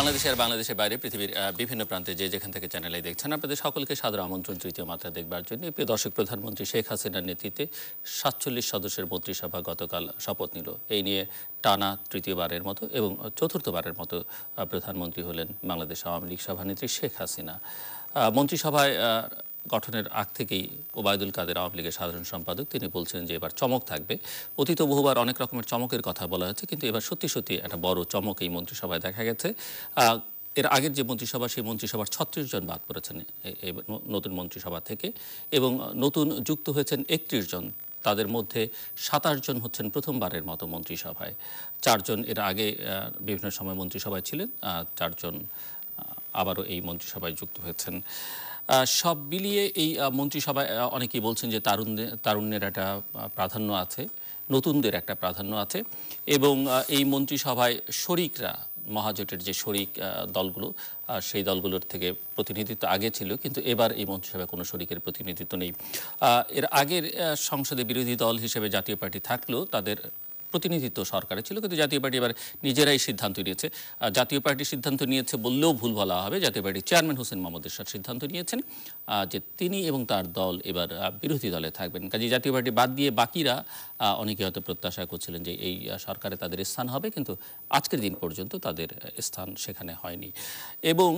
বাংলাদেশে আর বাংলাদেশের বাইরে পৃথিবীর বিভিন্ন প্রান্তে যে যেখান থেকে চ্যানেলে দেখছেন আপনাদের সকলকে সাদর আমন্ত্রণ তৃতীয় মাত্রা দেখবার জন্য। প্রিয় দর্শক, প্রধানমন্ত্রী শেখ হাসিনার নেতৃত্বে ৪৭ সদস্যের মন্ত্রিসভা গতকাল শপথ নিল। এই নিয়ে টানা তৃতীয়বারের মতো এবং চতুর্থবারের মতো প্রধানমন্ত্রী হলেন বাংলাদেশ আওয়ামী লীগ সভানেত্রী শেখ হাসিনা। মন্ত্রিসভায় গঠনের আগ থেকেই ওবায়দুল কাদের আওয়ামী লীগের সাধারণ সম্পাদক তিনি বলছেন যে এবার চমক থাকবে। অতীত বহুবার অনেক রকমের চমকের কথা বলা হয়েছে, কিন্তু এবার সত্যি সত্যি একটা বড় চমক এই মন্ত্রিসভায় দেখা গেছে। এর আগের যে মন্ত্রিসভা সেই মন্ত্রিসভার ৩৬ জন বাদ পড়েছেন এই নতুন মন্ত্রিসভা থেকে এবং নতুন যুক্ত হয়েছেন ৩১ জন। তাদের মধ্যে ২৭ জন হচ্ছেন প্রথমবারের মতো মন্ত্রিসভায়, ৪ জন এর আগে বিভিন্ন সময় মন্ত্রিসভায় ছিলেন, ৪ জন আবারও এই মন্ত্রিসভায় যুক্ত হয়েছেন। সব মিলিয়ে এই মন্ত্রিসভায় অনেকেই বলছেন যে তারুণ্যের একটা প্রাধান্য আছে, নতুনদের একটা প্রাধান্য আছে এবং এই মন্ত্রিসভায় শরিকরা মহাজোটের যে শরিক দলগুলো সেই দলগুলোর থেকে প্রতিনিধিত্ব আগে ছিল, কিন্তু এবার এই মন্ত্রিসভায় কোনো শরিকের প্রতিনিধিত্ব নেই। এর আগের সংসদে বিরোধী দল হিসেবে জাতীয় পার্টি থাকলেও তাদের প্রতিনিধিত্ব সরকারে ছিল, কিন্তু জাতীয় পার্টি এবার নিজেরাই সিদ্ধান্ত নিয়েছে। জাতীয় পার্টি সিদ্ধান্ত নিয়েছে বললেও ভুল বলা হবে। জাতীয় পার্টির চেয়ারম্যান হোসেন মোহাম্মদ এরশাদ সিদ্ধান্ত নিয়েছেন যে তিনি এবং তার দল এবার বিরোধী দলে থাকবেন। কাজে জাতীয় পার্টি বাদ দিয়ে বাকিরা অনেকে হয়তো প্রত্যাশা করছিলেন যে এই সরকারে তাদের স্থান হবে, কিন্তু আজকের দিন পর্যন্ত তাদের স্থান সেখানে হয়নি। এবং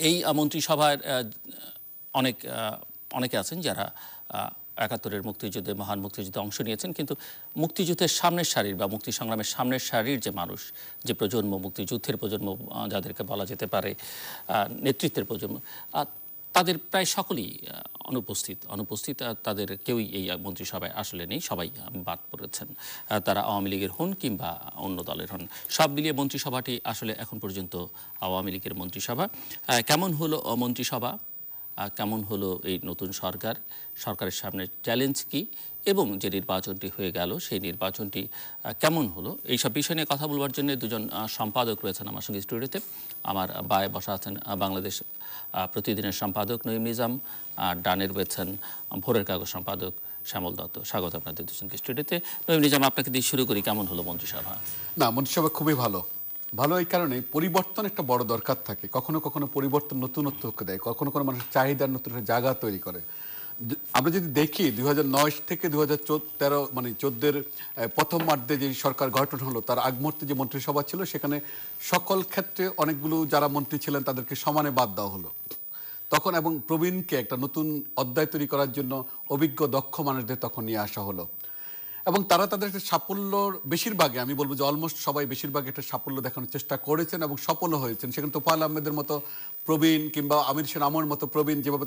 এই মন্ত্রিসভার অনেকে আছেন যারা ৭১-এর মুক্তিযুদ্ধে মহান মুক্তিযুদ্ধে অংশ নিয়েছেন, কিন্তু মুক্তিযুদ্ধের সামনের সারির বা মুক্তি সংগ্রামের সামনের সারির যে মানুষ, যে প্রজন্ম, মুক্তিযুদ্ধের প্রজন্ম যাদেরকে বলা যেতে পারে নেতৃত্বের প্রজন্ম, তাদের প্রায় সকলেই অনুপস্থিত। তাদের কেউই এই মন্ত্রিসভায় আসলে নেই, সবাই বাদ পড়েছেন। তারা আওয়ামী লীগের হন কিংবা অন্য দলের হন। সব মিলিয়ে মন্ত্রিসভাটি আসলে এখন পর্যন্ত আওয়ামী লীগের মন্ত্রিসভা। কেমন হলো মন্ত্রিসভা, কেমন হলো এই নতুন সরকারের সামনে চ্যালেঞ্জ কি, এবং যে নির্বাচনটি হয়ে গেল সেই নির্বাচনটি কেমন হলো, এইসব বিষয় নিয়ে কথা বলবার জন্য দুজন সম্পাদক রয়েছেন আমার সঙ্গে স্টুডিওতে। আমার বায়ে বসা আছেন বাংলাদেশ প্রতিদিনের সম্পাদক নঈম নিজাম, ডানে রয়েছেন ভোরের কাগজ সম্পাদক শ্যামল দত্ত। স্বাগত আপনাদের দুজনকে স্টুডিওতে। নঈম নিজাম, আপনাকে দিয়ে শুরু করি। কেমন হলো মন্ত্রিসভা? না, মন্ত্রিসভা খুবই ভালো এই কারণে পরিবর্তন একটা বড় দরকার থাকে। কখনো কখনো পরিবর্তন নতুনত্বকে দেয়, কখনো কোনো মানুষের চাহিদার নতুন একটা জায়গা তৈরি করে। আমরা যদি দেখি ২০০৯ থেকে ২০১৩ মানে ২০১৪-এর প্রথমার্ধে যে সরকার গঠন হলো তার আগ মুহূর্তে যে মন্ত্রিসভা ছিল সেখানে সকল ক্ষেত্রে অনেকগুলো যারা মন্ত্রী ছিলেন তাদেরকে সমানে বাদ দেওয়া হলো তখন, এবং প্রবীণকে একটা নতুন অধ্যায় তৈরি করার জন্য অভিজ্ঞ দক্ষ মানুষদের তখন নিয়ে আসা হলো এবং তারা তাদের একটা সাফল্যর বেশিরভাগে, আমি বলবো যে অলমোস্ট সবাই বেশিরভাগ একটা সাফল্য দেখানোর চেষ্টা করেছেন এবং সফলও হয়েছেন। সেখানে তোফায়েল আহমেদের মতো প্রবীণ কিংবা আমির হোসেন আমর মতো প্রবীণ যেভাবে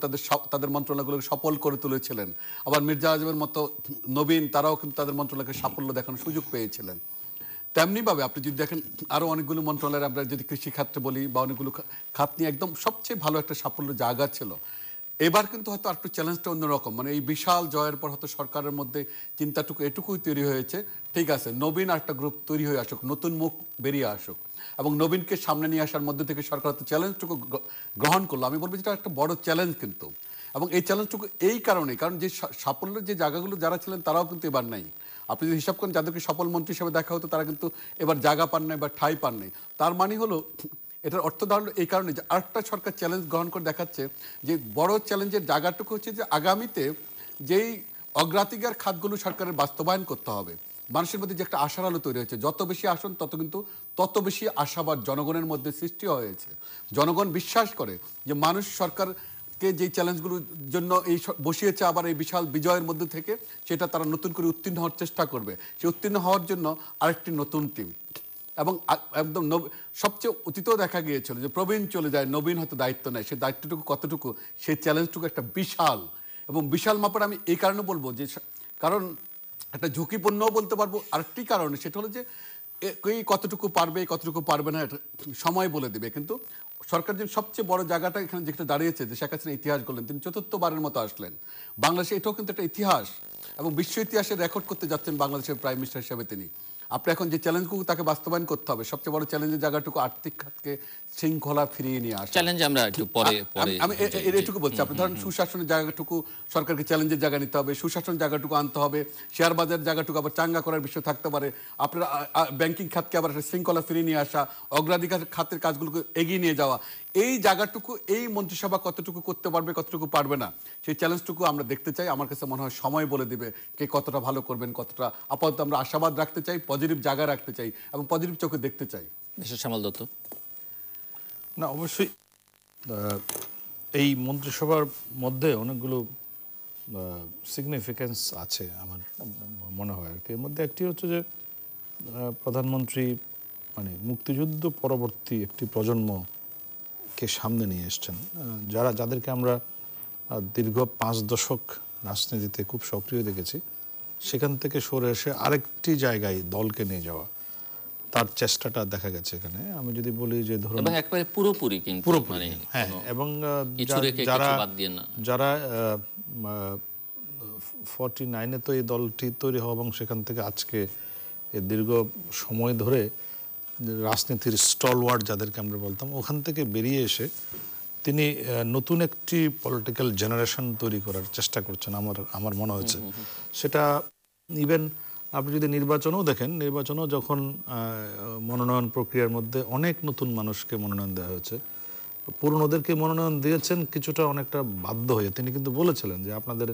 তাদের মন্ত্রণালয়গুলোকে সফল করে তুলেছিলেন, আবার মির্জা আজমের মতো নবীন তারাও কিন্তু তাদের মন্ত্রণালয়কে সাফল্য দেখানোর সুযোগ পেয়েছিলেন। তেমনিভাবে আপনি যদি দেখেন আরও অনেকগুলো মন্ত্রণালয়ের, আমরা যদি কৃষি খাতে বলি বা অনেকগুলো খাত নিয়ে একদম সবচেয়ে ভালো একটা সাফল্য জায়গা ছিল। এবার কিন্তু হয়তো একটু চ্যালেঞ্জটা অন্যরকম, মানে এই বিশাল জয়ের পর হয়তো সরকারের মধ্যে চিন্তাটুকু এটুকুই তৈরি হয়েছে, ঠিক আছে নবীন একটা গ্রুপ তৈরি হয়ে আসুক, নতুন মুখ বেরিয়ে আসুক, এবং নবীনকে সামনে নিয়ে আসার মধ্যে থেকে সরকার হয়তো চ্যালেঞ্জটুকু গ্রহণ করলো। আমি বলবো যেটা একটা বড় চ্যালেঞ্জ কিন্তু, এবং এই চ্যালেঞ্জটুকু এই কারণেই, কারণ যে সাফল্যের যে জায়গাগুলো যারা ছিলেন তারাও কিন্তু এবার নাই। আপনি যদি হিসাব করেন যাদেরকে সফল মন্ত্রী হিসেবে দেখা হতো তারা কিন্তু এবার জায়গা পান নাই বা ঠাঁই পান নাই। তার মানে হলো এটার অর্থ দাঁড়ালো এই কারণে যে আরেকটা সরকার চ্যালেঞ্জ গ্রহণ করে দেখাচ্ছে যে বড় চ্যালেঞ্জের জায়গাটুকু হচ্ছে যে আগামীতে যেই অগ্রাধিকার খাতগুলো সরকারের বাস্তবায়ন করতে হবে, মানুষের মধ্যে যে একটা আশার আলো তৈরি হয়েছে, যত বেশি আসন তত বেশি আশাবাদ জনগণের মধ্যে সৃষ্টি হয়েছে। জনগণ বিশ্বাস করে যে মানুষ সরকারকে যেই চ্যালেঞ্জগুলোর জন্য এই বসিয়েছে আবার এই বিশাল বিজয়ের মধ্যে থেকে সেটা তারা নতুন করে উত্তীর্ণ হওয়ার চেষ্টা করবে। সেই উত্তীর্ণ হওয়ার জন্য আরেকটি নতুন টিম, এবং একদম সবচেয়ে অতীতেও দেখা গিয়েছিল যে প্রবীণ চলে যায়, নবীন হয়তো দায়িত্ব নেয়। সেই দায়িত্বটুকু কতটুকু, সেই চ্যালেঞ্জটুকু একটা বিশাল, এবং বিশাল মাপের আমি এই কারণে বলবো যে কারণ একটা ঝুঁকিপূর্ণও বলতে পারবো। আরেকটি কারণে সেটা হলো যে কতটুকু পারবে কতটুকু পারবে না এটা সময় বলে দেবে। কিন্তু সরকার যে সবচেয়ে বড় জায়গাটা এখানে যেটা দাঁড়িয়েছে যে শেখ হাসিনা ইতিহাস করলেন, তিনি চতুর্থবারের মতো আসলেন বাংলাদেশে, এটাও কিন্তু একটা ইতিহাস এবং বিশ্ব ইতিহাসে রেকর্ড করতে যাচ্ছেন বাংলাদেশের প্রাইম মিনিস্টার হিসেবে তিনি। আপনি এখন যে চ্যালেঞ্জগুলো তাকে বাস্তবায়ন করতে হবে, সবচেয়ে বড় চ্যালেঞ্জের জায়গাটুকু আর্থিক খাতকে শৃঙ্খলা ফিরিয়ে নিয়ে আসা। চ্যালেঞ্জ আমরা একটু পরে আমি এটুকু বলছি, আপনি ধরেন সুশাসনের জায়গাটুকু সরকারকে চ্যালেঞ্জের জায়গা নিতে হবে, সুশাসন জায়গাটুকু আনতে হবে, শেয়ার বাজারের জায়গাটুকু আবার চাঙ্গা করার বিষয় থাকতে পারে, আপনার ব্যাংকিং খাতকে আবার একটা শৃঙ্খলা ফিরিয়ে নিয়ে আসা, অগ্রাধিকার খাতের কাজগুলোকে এগিয়ে নিয়ে যাওয়া। এই জায়গাটুকু এই মন্ত্রিসভা কতটুকু করতে পারবে, কতটুকু পারবে না, সেই চ্যালেঞ্জটুকু আমরা দেখতে চাই। আমার কাছে মনে হয় সময় বলে দিবে কে কতটা ভালো করবেন, কতটা। আপাতত আমরা আশাবাদ রাখতে চাই, পজিটিভ জায়গা রাখতে চাই এবং পজিটিভ চোখে দেখতে চাই। মিস্টার শ্যামল দত্ত। না, অবশ্যই এই মন্ত্রিসভার মধ্যে অনেকগুলো সিগনিফিকেন্স আছে আমার মনে হয়। এর মধ্যে একটি হচ্ছে যে প্রধানমন্ত্রী মানে মুক্তিযুদ্ধ পরবর্তী একটি প্রজন্মকে সামনে নিয়ে এসছেন, যাদেরকে আমরা দীর্ঘ 5 দশক রাজনীতিতে খুব সক্রিয় দেখেছি, সেখান থেকে সরে এসে আরেকটি জায়গায় দলকে নিয়ে যাওয়া, তার চেষ্টাটা দেখা গেছে এখানে। আমি যদি বলি যে ধরুন এবং একবারে পুরোপুরি কিন্তু মানে হ্যাঁ, এবং যারা যারা 49-এ তো এই দলটি তৈরি হওয়া এবং সেখান থেকে আজকে দীর্ঘ সময় ধরে রাজনীতির স্টলওয়ার্ড যাদেরকে আমরা বলতাম, ওখান থেকে বেরিয়ে এসে তিনি নতুন একটি পলিটিক্যাল জেনারেশন তৈরি করার চেষ্টা করছেন আমার মনে হয়েছে। সেটা ইভেন আপনি যদি নির্বাচনেও দেখেন, নির্বাচনেও যখন মনোনয়ন প্রক্রিয়ার মধ্যে অনেক নতুন মানুষকে মনোনয়ন দেওয়া হয়েছে, পুরনোদেরকে মনোনয়ন দিয়েছেন কিছুটা অনেকটা বাধ্য হয়ে। তিনি কিন্তু বলেছিলেন যে আপনাদের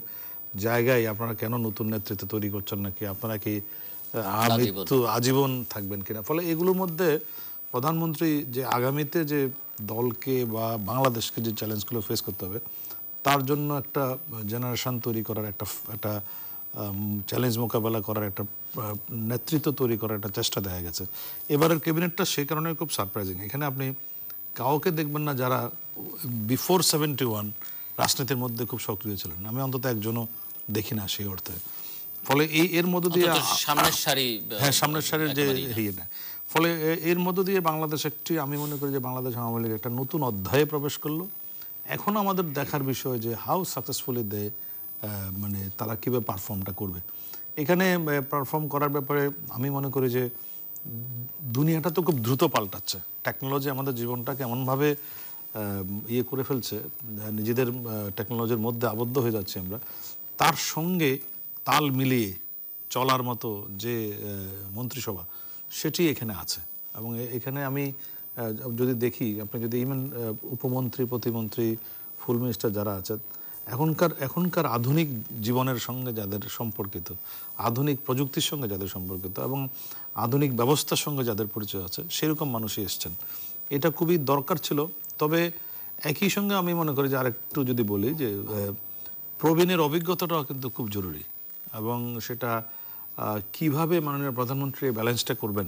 জায়গায় আপনারা কেন নতুন নেতৃত্ব তৈরি করছেন, নাকি আপনারা কি মৃত্যু আজীবন থাকবেন কিনা। ফলে এগুলোর মধ্যে প্রধানমন্ত্রী যে আগামীতে যে দলকে বা বাংলাদেশকে যে চ্যালেঞ্জগুলো ফেস করতে হবে, তার জন্য একটা জেনারেশন তৈরি করার, একটা চ্যালেঞ্জ মোকাবেলা করার, একটা নেতৃত্ব তৈরি করার একটা চেষ্টা দেখা গেছে। এবারের ক্যাবিনেটটা সেই কারণে খুব সারপ্রাইজিং। এখানে আপনি কাউকে দেখবেন না যারা বিফোর 71 রাজনীতির মধ্যে খুব সক্রিয় ছিলেন। আমি অন্তত একজনও দেখি না সেই অর্থে। ফলে এর মধ্য দিয়ে সামনের সারির যে না, ফলে এর মধ্য দিয়ে বাংলাদেশ একটি, আমি মনে করি যে বাংলাদেশ আওয়ামী লীগ একটা নতুন অধ্যায়ে প্রবেশ করলো। এখন আমাদের দেখার বিষয় যে হাউ সাকসেসফুলি মানে তারা কীভাবে পারফর্মটা করবে। এখানে পারফর্ম করার ব্যাপারে আমি মনে করি যে দুনিয়াটা তো খুব দ্রুত পাল্টাচ্ছে। টেকনোলজি আমাদের জীবনটাকে এমনভাবে ইয়ে করে ফেলছে, নিজেদের টেকনোলজির মধ্যে আবদ্ধ হয়ে যাচ্ছি আমরা। তার সঙ্গে তাল মিলিয়ে চলার মতো যে মন্ত্রিসভা, সেটি এখানে আছে। এবং এখানে আমি যদি দেখি, আপনি যদি ইভেন উপমন্ত্রী, প্রতিমন্ত্রী, ফুল মিনিস্টার যারা আছেন, এখনকার আধুনিক জীবনের সঙ্গে যাদের সম্পর্কিত, আধুনিক প্রযুক্তির সঙ্গে যাদের সম্পর্কিত এবং আধুনিক ব্যবস্থার সঙ্গে যাদের পরিচয় আছে, সেরকম মানুষই এসছেন। এটা খুবই দরকার ছিল। তবে একই সঙ্গে আমি মনে করি যে আরেকটু যদি বলি যে প্রবীণের অভিজ্ঞতাটাও কিন্তু খুব জরুরি, এবং সেটা কিভাবে মাননীয় প্রধানমন্ত্রী ব্যালেন্সটা করবেন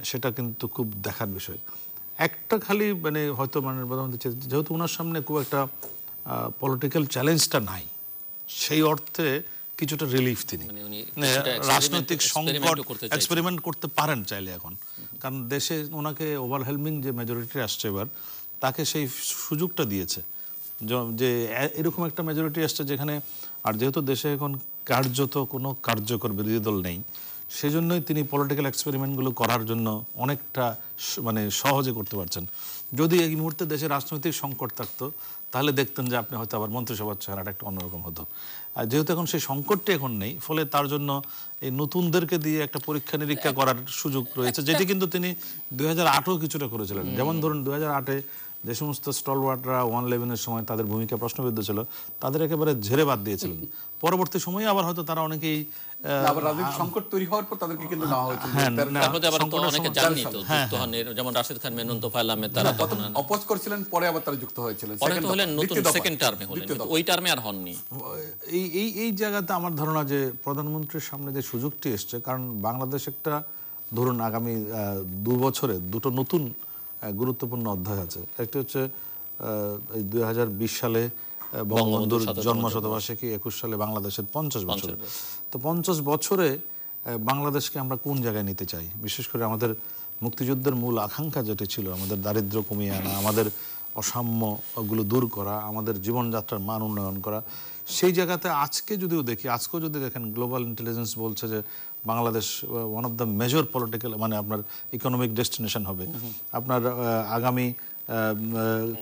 সেটা কিন্তু খুব দেখার বিষয়। একটা খালি মানে হয়তো মাননীয় প্রধানমন্ত্রী যেহেতু ওনার সামনে খুব একটা পলিটিক্যাল চ্যালেঞ্জটা নাই, সেই অর্থে কিছুটা রিলিফ তিনি রাজনৈতিক সংকট এক্সপেরিমেন্ট করতে পারেন চাইলে এখন। কারণ দেশে ওনাকে ওভারহেলমিং যে মেজরিটি আসছে এবার, তাকে সেই সুযোগটা দিয়েছে যে এরকম একটা মেজরিটি আসছে যেখানে, আর যেহেতু দেশে এখন কার্যত কোনো কার্যকর বিরোধী দল নেই, সেজন্যই তিনি পলিটিক্যাল এক্সপেরিমেন্টগুলো করার জন্য অনেকটা মানে সহজে করতে পারছেন। যদি এই মুহূর্তে দেশে রাজনৈতিক সংকট থাকতো, তাহলে দেখতেন যে আপনি হয়তো আবার মন্ত্রিসভার চেহারাটা একটু অন্যরকম হতো। আর যেহেতু এখন সেই সংকটটা এখন নেই, ফলে তার জন্য এই নতুনদেরকে দিয়ে একটা পরীক্ষা নিরীক্ষা করার সুযোগ রয়েছে, যেটি কিন্তু তিনি 2008-ও কিছুটা করেছিলেন। যেমন ধরুন 2008-এ যে সমস্ত স্টলওয়ার্ডরা 111-এর সময় তাদের ভূমিকা প্রশ্নবিদ্ধ ছিল, তাদের একেবারে ঝেড়ে বাদ দিয়েছিলেন। পরবর্তী সময়ে আবার হয়তো তারা অনেকেই সংকট তৈরি হওয়ার পর তাদেরকে কিন্তু নেওয়া হয়েছে। যেমন রাশেদ খান মেনন, তোফায়েল আহমেদ, তারা অপোজ করেছিলেন, পরে আবার তারা যুক্ত হয়েছিলেন, সেকেন্ড টার্মে হলেন, ওই টার্মে আর হননি। এই জায়গাতে আমার ধারণা যে প্রধানমন্ত্রীর সামনে যে সুযোগটি এসছে, কারণ বাংলাদেশ একটা ধরুন আগামী 2 বছরে দুটো নতুন গুরুত্বপূর্ণ অধ্যায় আছে। একটি হচ্ছে এই 2020 সালে বঙ্গবন্ধুর জন্মশতবার্ষিকী, 21 সালে বাংলাদেশের 50 বছর। তো 50 বছরে বাংলাদেশকে আমরা কোন জায়গায় নিতে চাই, বিশেষ করে আমাদের মুক্তিযুদ্ধের মূল আকাঙ্ক্ষা যেটা ছিল, আমাদের দারিদ্র্য কমিয়ে আনা, আমাদের অসাম্যগুলো দূর করা, আমাদের জীবনযাত্রার মান উন্নয়ন করা, সেই জায়গাতে আজকেও যদি দেখেন, গ্লোবাল ইন্টেলিজেন্স বলছে যে Bangladesh one of the major political মানে আপনার ইকোনমিক ডেস্টিনেশন হবে। আপনার আগামী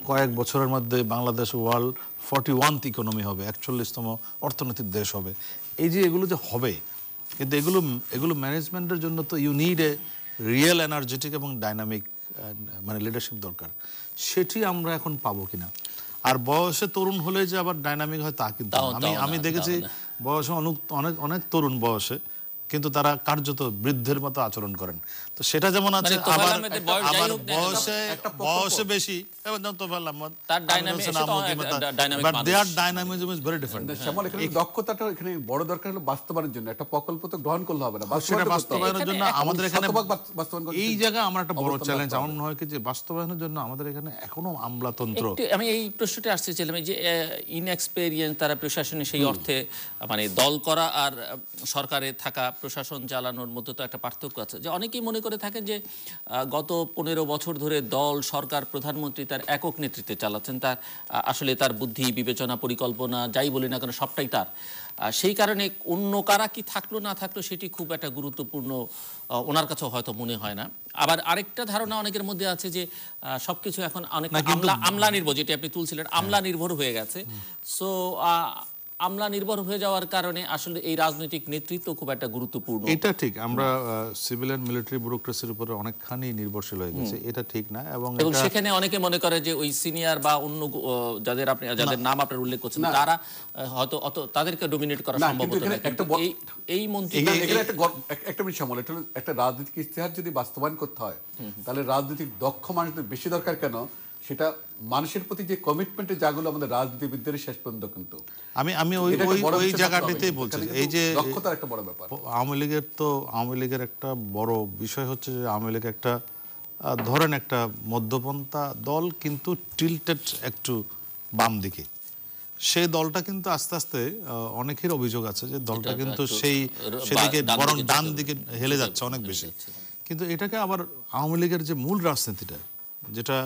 কয়েক বছরের মধ্যে বাংলাদেশ ওয়ার্ল্ড 41th ইকোনমি হবে, 41তম অর্থনৈতিক দেশ হবে। এই যে এগুলো যে হবে, কিন্তু এগুলো ম্যানেজমেন্টের জন্য তো you need a real energetic এবং ডাইনামিক মানে লিডারশিপ দরকার। সেটি আমরা এখন পাবো কিনা। আর বয়সে তরুণ হলে যে আবার ডাইনামিক হয় তা কিন্তু আমি দেখেছি বয়সে অনেক তরুণ বয়সে, কিন্তু তারা কার্যত বৃদ্ধের মতো আচরণ করেন। তো সেটা যেমন আছে, আবার বয়সে বেশি দক্ষতাটা এখানে বড় দরকার হলো বাস্তবায়নের জন্য। একটা প্রকল্প তো গ্রহণ করলে হবে না, সেটা বাস্তবায়নের জন্য আমাদের এখানে এই জায়গা আমার একটা বড় চ্যালেঞ্জ আমার মনে হয় কি যে বাস্তবায়নের জন্য আমাদের এখানে এখনো আমলাতন্ত্র। আমি এই প্রশ্নটা আসতেছিলাম যে ইনএক্সপেরিয়েন্স তারা প্রশাসনে সেই অর্থে মানে দল করা আর সরকারে থাকা প্রশাসন চালানোর মধ্যে তো একটা পার্থক্য আছে। যে অনেকেই মনে করে থাকেন যে গত 15 বছর ধরে দল, সরকার, প্রধানমন্ত্রী তার একক নেতৃত্বে চালাচ্ছেন, তার আসলে তার বুদ্ধি, বিবেচনা, পরিকল্পনা যাই বলি না কেন সবটাই তার। সেই কারণে অন্য কারা কি থাকলো না থাকলো সেটি খুব একটা গুরুত্বপূর্ণ ওনার কাছেও হয়তো মনে হয় না। আবার আরেকটা ধারণা অনেকের মধ্যে আছে যে সবকিছু এখন অনেক আমলা নির্ভর, যেটি আপনি তুলছিলেন, আমলা নির্ভর হয়ে গেছে। সো আমলা নির্ভর হয়ে যাওয়ার কারণে আসলে এই রাজনৈতিক নেতৃত্ব খুব একটা গুরুত্বপূর্ণ। এটা ঠিক, আমরা সিভিল এন্ড মিলিটারি ব্যুরোক্রেসির উপরে অনেকখানি নির্ভরশীল হয়ে গেছে, এটা ঠিক না। এবং সেখানে অনেকে মনে করে যে ওই সিনিয়র বা অন্য যাদের নাম আপনার উল্লেখ করছেন তারা হয়তো অত তাদেরকে ডমিনেট করা সম্ভব হতো না। এই মন্ত্রী একটা বিষয় সামল, একটা রাজনৈতিক ইস্তেহার যদি বাস্তবায়ন করতে হয় তাহলে রাজনৈতিক দক্ষ মানুষদের বেশি দরকার। কেন? সেটা মানুষের প্রতি যে কমিটমেন্টে যাগুলো আমাদের রাজনীতিবিদদের শেষ পর্যন্ত কিন্তু আমি ওই জায়গাটাতেই বলছি, এই যে দক্ষতার একটা বড় ব্যাপার। আওয়ামী লীগের একটা বড় বিষয় হচ্ছে যে আওয়ামী লীগ একটা ধরেন একটা মধ্যপন্থা দল, কিন্তু টিল্টেড একটু বাম দিকে। সেই দলটা কিন্তু আস্তে আস্তে অনেকের অভিযোগ আছে যে দলটা কিন্তু সেদিকে বরং ডান দিকে হেলে যাচ্ছে অনেক বেশি। কিন্তু এটাকে আবার আওয়ামী লীগের যে মূল রাজনীতিটা, যেটা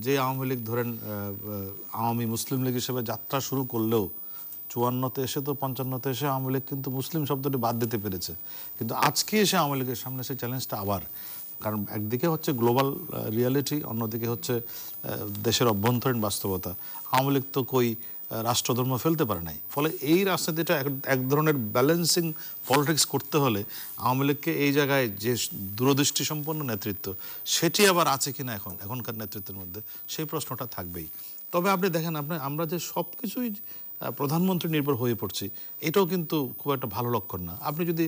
যে আওয়ামী লীগ ধরেন আওয়ামী মুসলিম লীগ হিসেবে যাত্রা শুরু করলেও 54-তে এসে তো 55-তে এসে আওয়ামী লীগ কিন্তু মুসলিম শব্দটি বাদ দিতে পেরেছে। কিন্তু আজকে এসে আওয়ামী লীগের সামনে সেই চ্যালেঞ্জটা আবার, কারণ একদিকে হচ্ছে গ্লোবাল রিয়ালিটি, অন্যদিকে হচ্ছে দেশের অভ্যন্তরীণ বাস্তবতা। আওয়ামী লীগ তো কই রাষ্ট্রধর্ম ফেলতে পারে নাই। ফলে এই রাজনীতিটা এক ধরনের ব্যালেন্সিং পলিটিক্স করতে হলে আওয়ামী লীগকে এই জায়গায় যে দূরদৃষ্টি সম্পন্ন নেতৃত্ব, সেটি আবার আছে কিনা এখনকার নেতৃত্বের মধ্যে, সেই প্রশ্নটা থাকবেই। তবে আপনি দেখেন আমরা যে সব কিছুই প্রধানমন্ত্রী নির্ভর হয়ে পড়ছি, এটাও কিন্তু খুব একটা ভালো লক্ষণ না। আপনি যদি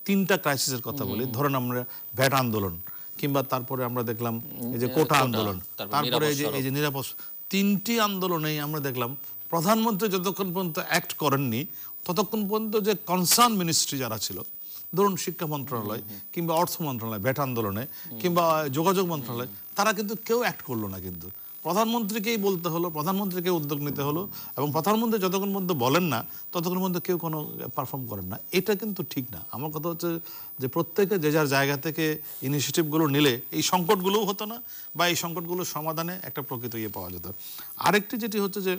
3টা ক্রাইসিসের কথা বলি, ধরেন আমরা ভ্যাট আন্দোলন, কিংবা তারপরে আমরা দেখলাম এই যে কোটা আন্দোলন, তারপরে এই যে নিরাপদ, 3টি আন্দোলনেই আমরা দেখলাম প্রধানমন্ত্রী যতক্ষণ পর্যন্ত অ্যাক্ট করেননি ততক্ষণ পর্যন্ত যে কনসার্ন মিনিস্ট্রি যারা ছিল, ধরুন শিক্ষা মন্ত্রণালয় কিংবা অর্থ মন্ত্রণালয় ভ্যাট আন্দোলনে, কিংবা যোগাযোগ মন্ত্রণালয়, তারা কিন্তু কেউ অ্যাক্ট করলো না। কিন্তু প্রধানমন্ত্রীকেই বলতে হলো, প্রধানমন্ত্রীকে উদ্যোগ নিতে হলো, এবং প্রধানমন্ত্রী যতক্ষণ পর্যন্ত বলেন না ততক্ষণ পর্যন্ত কেউ কোনো পারফর্ম করেন না। এটা কিন্তু ঠিক না। আমার কথা হচ্ছে যে প্রত্যেকে যে যার জায়গা থেকে ইনিশিয়েটিভগুলো নিলে এই সংকটগুলোও হতো না, বা এই সংকটগুলোর সমাধানে একটা প্রকৃত ইয়ে পাওয়া যেত। আরেকটি যেটি হচ্ছে যে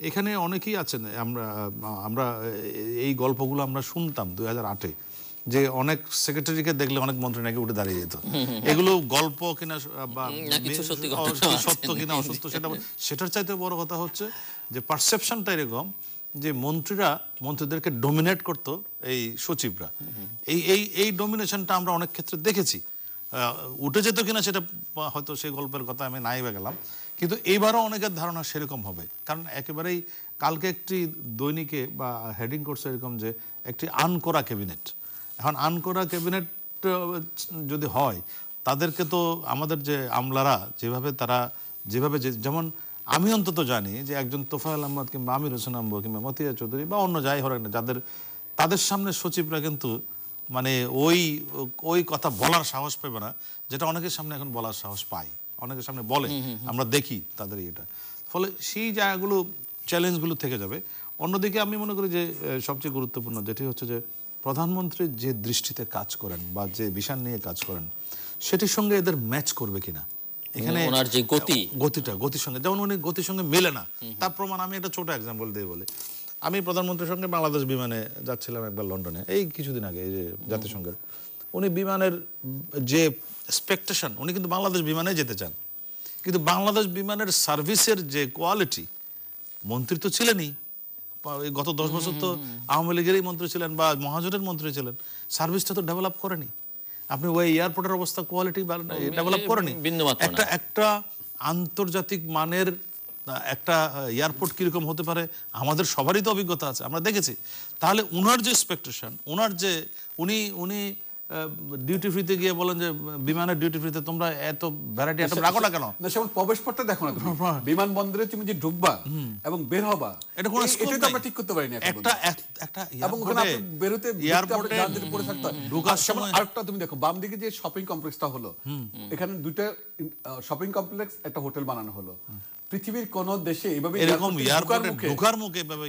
এখানে অনেকেই আছেন, আমরা এই গল্পগুলো আমরা শুনতাম 2008-এ, যে অনেক সেক্রেটারিকে দেখলে অনেক মন্ত্রী নাকি উঠে দাঁড়িয়ে যেত। এগুলো গল্প কিনা বা সত্য কিনা অসত্য সেটার চাইতে বড় কথা হচ্ছে যে পারসেপশনটা এরকম যে মন্ত্রীদেরকে ডমিনেট করতো এই সচিবরা। এই ডমিনেশনটা আমরা অনেক ক্ষেত্রে দেখেছি। উঠে যেত কিনা সেটা হয়তো সেই গল্পের কথা আমি নাই বা গেলাম, কিন্তু এইবারও অনেকের ধারণা সেরকম হবে। কারণ একেবারেই কালকে একটি দৈনিকে বা হেডিং করছে এরকম যে একটি আনকরা ক্যাবিনেট। এখন আনকরা ক্যাবিনেট যদি হয়, তাদেরকে তো আমাদের যে আমলারা যেভাবে যেমন আমি অন্তত জানি যে একজন তোফায়েল আহমদ কিংবা আমির হোসেন আম্বু কিংবা মতিয়া চৌধুরী বা অন্য যাই হোক না, তাদের সামনে সচিবরা কিন্তু মানে ওই কথা বলার সাহস পাবে না, যেটা অনেকের সামনে এখন বলার সাহস পায়, অনেকের সামনে বলে, আমরা দেখি তাদের এটা। ফলে সেই জায়গাগুলো চ্যালেঞ্জগুলো থেকে যাবে। অন্যদিকে আমি মনে করি যে সবচেয়ে গুরুত্বপূর্ণ যেটি হচ্ছে যে প্রধানমন্ত্রী যে দৃষ্টিতে কাজ করেন বা যে ভিশন নিয়ে কাজ করেন, সেটির সঙ্গে এদের ম্যাচ করবে কিনা। এখানে ওনার যে গতির সঙ্গে, যেমন উনি গতির সঙ্গে মেলে না, তার প্রমাণ আমি একটা ছোট এক্সাম্পল দিয়ে বলি। আমি প্রধানমন্ত্রীর সঙ্গে বাংলাদেশ বিমানে যাচ্ছিলাম একবার লন্ডনে এই কিছুদিন আগে, এই যে জাতিসংঘের, উনি বিমানের যে এক্সপেকটেশন, উনি কিন্তু বাংলাদেশ বিমানে যেতে চান, কিন্তু বাংলাদেশ বিমানের সার্ভিসের যে কোয়ালিটি, মন্ত্রী তো ছিলেনই, এই গত 10 বছর তো আওয়ামী লীগেরই মন্ত্রী ছিলেন বা মহাজোটের মন্ত্রী ছিলেন, সার্ভিসটা তো ডেভেলপ করেনি। আপনি ওই এয়ারপোর্টের অবস্থা, কোয়ালিটি ডেভেলপ করেনি। একটা আন্তর্জাতিক মানের একটা এয়ারপোর্ট কিরকম হতে পারে আমাদের সবারই তো অভিজ্ঞতা আছে, আমরা দেখেছি। তাহলে উনার যে এক্সপেকটেশন, উনার যে উনি ডিউটি ফ্রিতে গিয়ে বলেন যে বিমানের ডিউটি ফ্রিতে তোমরা এত ভ্যারাইটি আইটেম রাখো না কেন? না, সেমন প্রবেশপথটা দেখো না, বিমানবন্দরে তুমি যে ঢুকবা এবং বের হবা, এটা কোনো এটা তো আমরা ঠিক করতে পারিনি। একটা এবং ওখানে আপনি বেরোতে এয়ারপোর্টে জাহাজে পড়ে থাকতে হয়। ঢোকার সময় আরেকটা তুমি দেখো, বাম দিকে যে শপিং কমপ্লেক্সটা হলো, এখানে দুইটা শপিং কমপ্লেক্স, একটা হোটেল বানানো হলো। পৃথিবীর কোন দেশে এইভাবে এরকম এয়ারপোর্টে ঢোকার মুখে এভাবে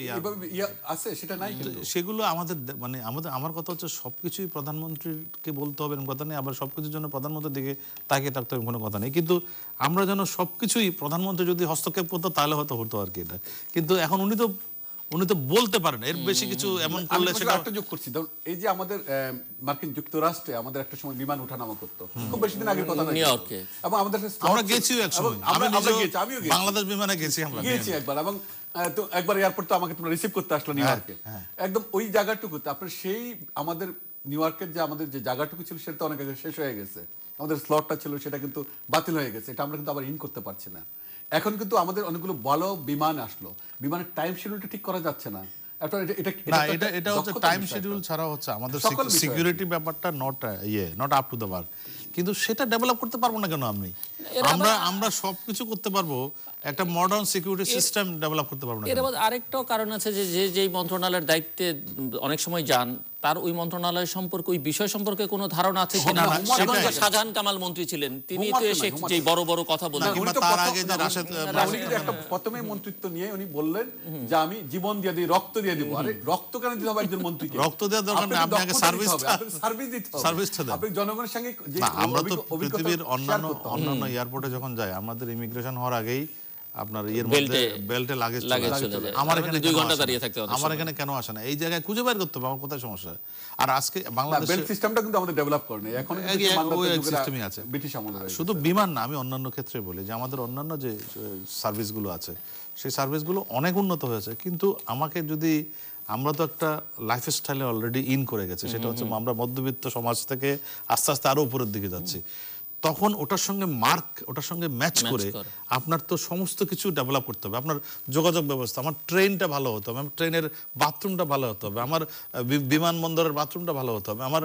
আছে সেটা নাই। কিন্তু সেগুলো আমাদের মানে আমার কথা হচ্ছে সবকিছুই প্রধানমন্ত্রীকে বলতে হবে এরকম কথা নেই, আবার সবকিছুর জন্য প্রধানমন্ত্রীর দিকে তাকিয়ে থাকতে হবে কোনো কথা নেই। কিন্তু আমরা যেন সবকিছুই প্রধানমন্ত্রী যদি হস্তক্ষেপ করতো তাহলে হয়তো হতো আর কি এটা। কিন্তু এখন উনি তো বলতে পারেন, এর বেশি কিছু এমন করলে সেটা একটা যোগ করছি। এই যে আমাদের মার্কিন যুক্তরাষ্ট্রে আমাদের একটা সময় বিমান ওঠানামা করতো, খুব বেশি দিন আগের কথা না, নিউইয়র্কে, এবং আমাদের আমরা গেছিও এক সময়, আমিও বাংলাদেশ বিমানে গেছি একবার, এবং তো একবার এয়ারপোর্ট তো আমাকে তোমরা রিসিভ করতে আসলো নিউইয়র্কে, একদম ওই জায়গাটুকুতে আপনার সেই আমাদের নিউইয়র্কের যে আমাদের যে জায়গাটুকু ছিল সেটা তো অনেক আগে শেষ হয়ে গেছে, আমাদের স্লটটা ছিল সেটা কিন্তু বাতিল হয়ে গেছে, এটা আমরা কিন্তু আবার ইন করতে পারছি না। এখন কিন্তু আমাদের অনেকগুলো ভালো বিমান আসলো, বিমানের টাইম শিডিউলটা ঠিক করা যাচ্ছে না। এটা হচ্ছে টাইম শিডিউল ছাড়া হচ্ছে আমাদের সিকিউরিটি ব্যাপারটা not up to the mark. কিন্তু সেটা ডেভেলপ করতে পারবো না কেন? আমরা সবকিছু করতে পারবো, একটা মডার্ন সিকিউরিটি সিস্টেম ডেভেলপ করতে পারবো না। এর আরেকটাও কারণ আছে যে যেই মন্ত্রণালয়ের দায়িত্বে অনেক সময় যান, তার ওই মন্ত্রণালয় সম্পর্কে, ওই বিষয় সম্পর্কে কোনো ধারণা আছে কিনা। এবং শাহজাহান কামাল মন্ত্রী ছিলেন, তিনি তো এসে যে বড় বড় কথা বলেন, তার আগে যে রাশেদ একটা প্রথমে মন্ত্রিত্ব নিয়ে উনি বললেন যে আমি জীবন দিয়ে দিই, রক্ত দিয়ে দিব। আরে রক্ত কেন দিতে হবে একজন মন্ত্রীকে? রক্ত দেওয়ার দরকার নেই, আপনাকে সার্ভিস দিতে হবে, সার্ভিসটা দেন। আপনি জনগণের সঙ্গে যে আমরা তো পৃথিবীর অন্যান্য এয়ারপোর্টে যখন যাই, আমাদের ইমিগ্রেশন হওয়ার আগেই আপনার এর মধ্যে বেল্টে লাগেজ চলে যায়। আমার এখানে 2 ঘন্টা দাঁড়িয়ে থাকতে হবে। আমার এখানে কেন আসে না? এই জায়গায় খুঁজে বের করতে হবে আমার কোথায় সমস্যা। আর আজকে বাংলাদেশে বেল্ট সিস্টেমটা কিন্তু আমাদের ডেভেলপ করে নেই, এখন সিস্টেমই আছে ব্রিটিশ আমলে। শুধু বিমান না, আমি অন্যান্য ক্ষেত্রে বলি যে আমাদের অন্যান্য যে সার্ভিসগুলো আছে সেই সার্ভিসগুলো অনেক উন্নত হয়েছে। কিন্তু আমাকে যদি, আমরা তো একটা লাইফস্টাইলে অলরেডি ইন করে গেছে, সেটা হচ্ছে আমরা মধ্যবিত্ত সমাজ থেকে আস্তে আস্তে আরো উপরের দিকে যাচ্ছি। তখন ওটার সঙ্গে ম্যাচ করে আপনার তো সমস্ত কিছু ডেভেলপ করতে হবে। আপনার যোগাযোগ ব্যবস্থা, আমার ট্রেনটা ভালো হতে হবে, আমার ট্রেনের বাথরুমটা ভালো হতে হবে, আমার বিমানবন্দরের বাথরুমটা ভালো হতে হবে, আমার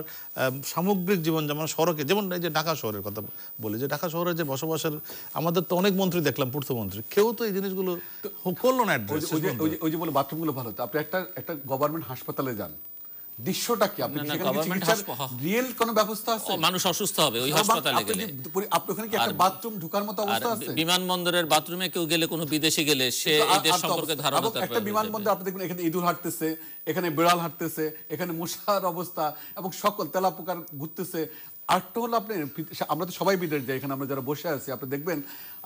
সামগ্রিক জীবন, যেমন সড়কে, যেমন এই যে ঢাকা শহরের কথা বলি, যে ঢাকা শহরে যে বসবাসের, আমাদের তো অনেক মন্ত্রী দেখলাম, পূর্তমন্ত্রী, কেউ তো এই জিনিসগুলো করলো না। ওই যে বলে বাথরুমগুলো ভালো, তো আপনি একটা গভর্নমেন্ট হাসপাতালে যান, দৃশ্যটা কি? আপনি রিয়েল কোন ব্যবস্থা আছে? মানুষ অসুস্থ হবে ওই হাসপাতালে গেলে, আপনি ওখানে কি একটা বাথরুম ঢোকার মতো অবস্থা আছে? বিমানবন্দরের বাথরুমে কেউ গেলে, কোনো বিদেশি গেলে, সে এই দেশ সম্পর্কে ধারণা তার একটা বিমানবন্দর আপনি দেখুন, এখানে ইঁদুর হাঁটতেছে, এখানে বিড়াল হাঁটতেছে, এখানে মশার অবস্থা, এবং সকল তেলাপোকার ঘুরতেছে। আরেকটা হলো, আপনি, আমরা তো সবাই বিদেশ যাই, এখানে আমরা যারা বসে আছি, আপনি দেখবেন,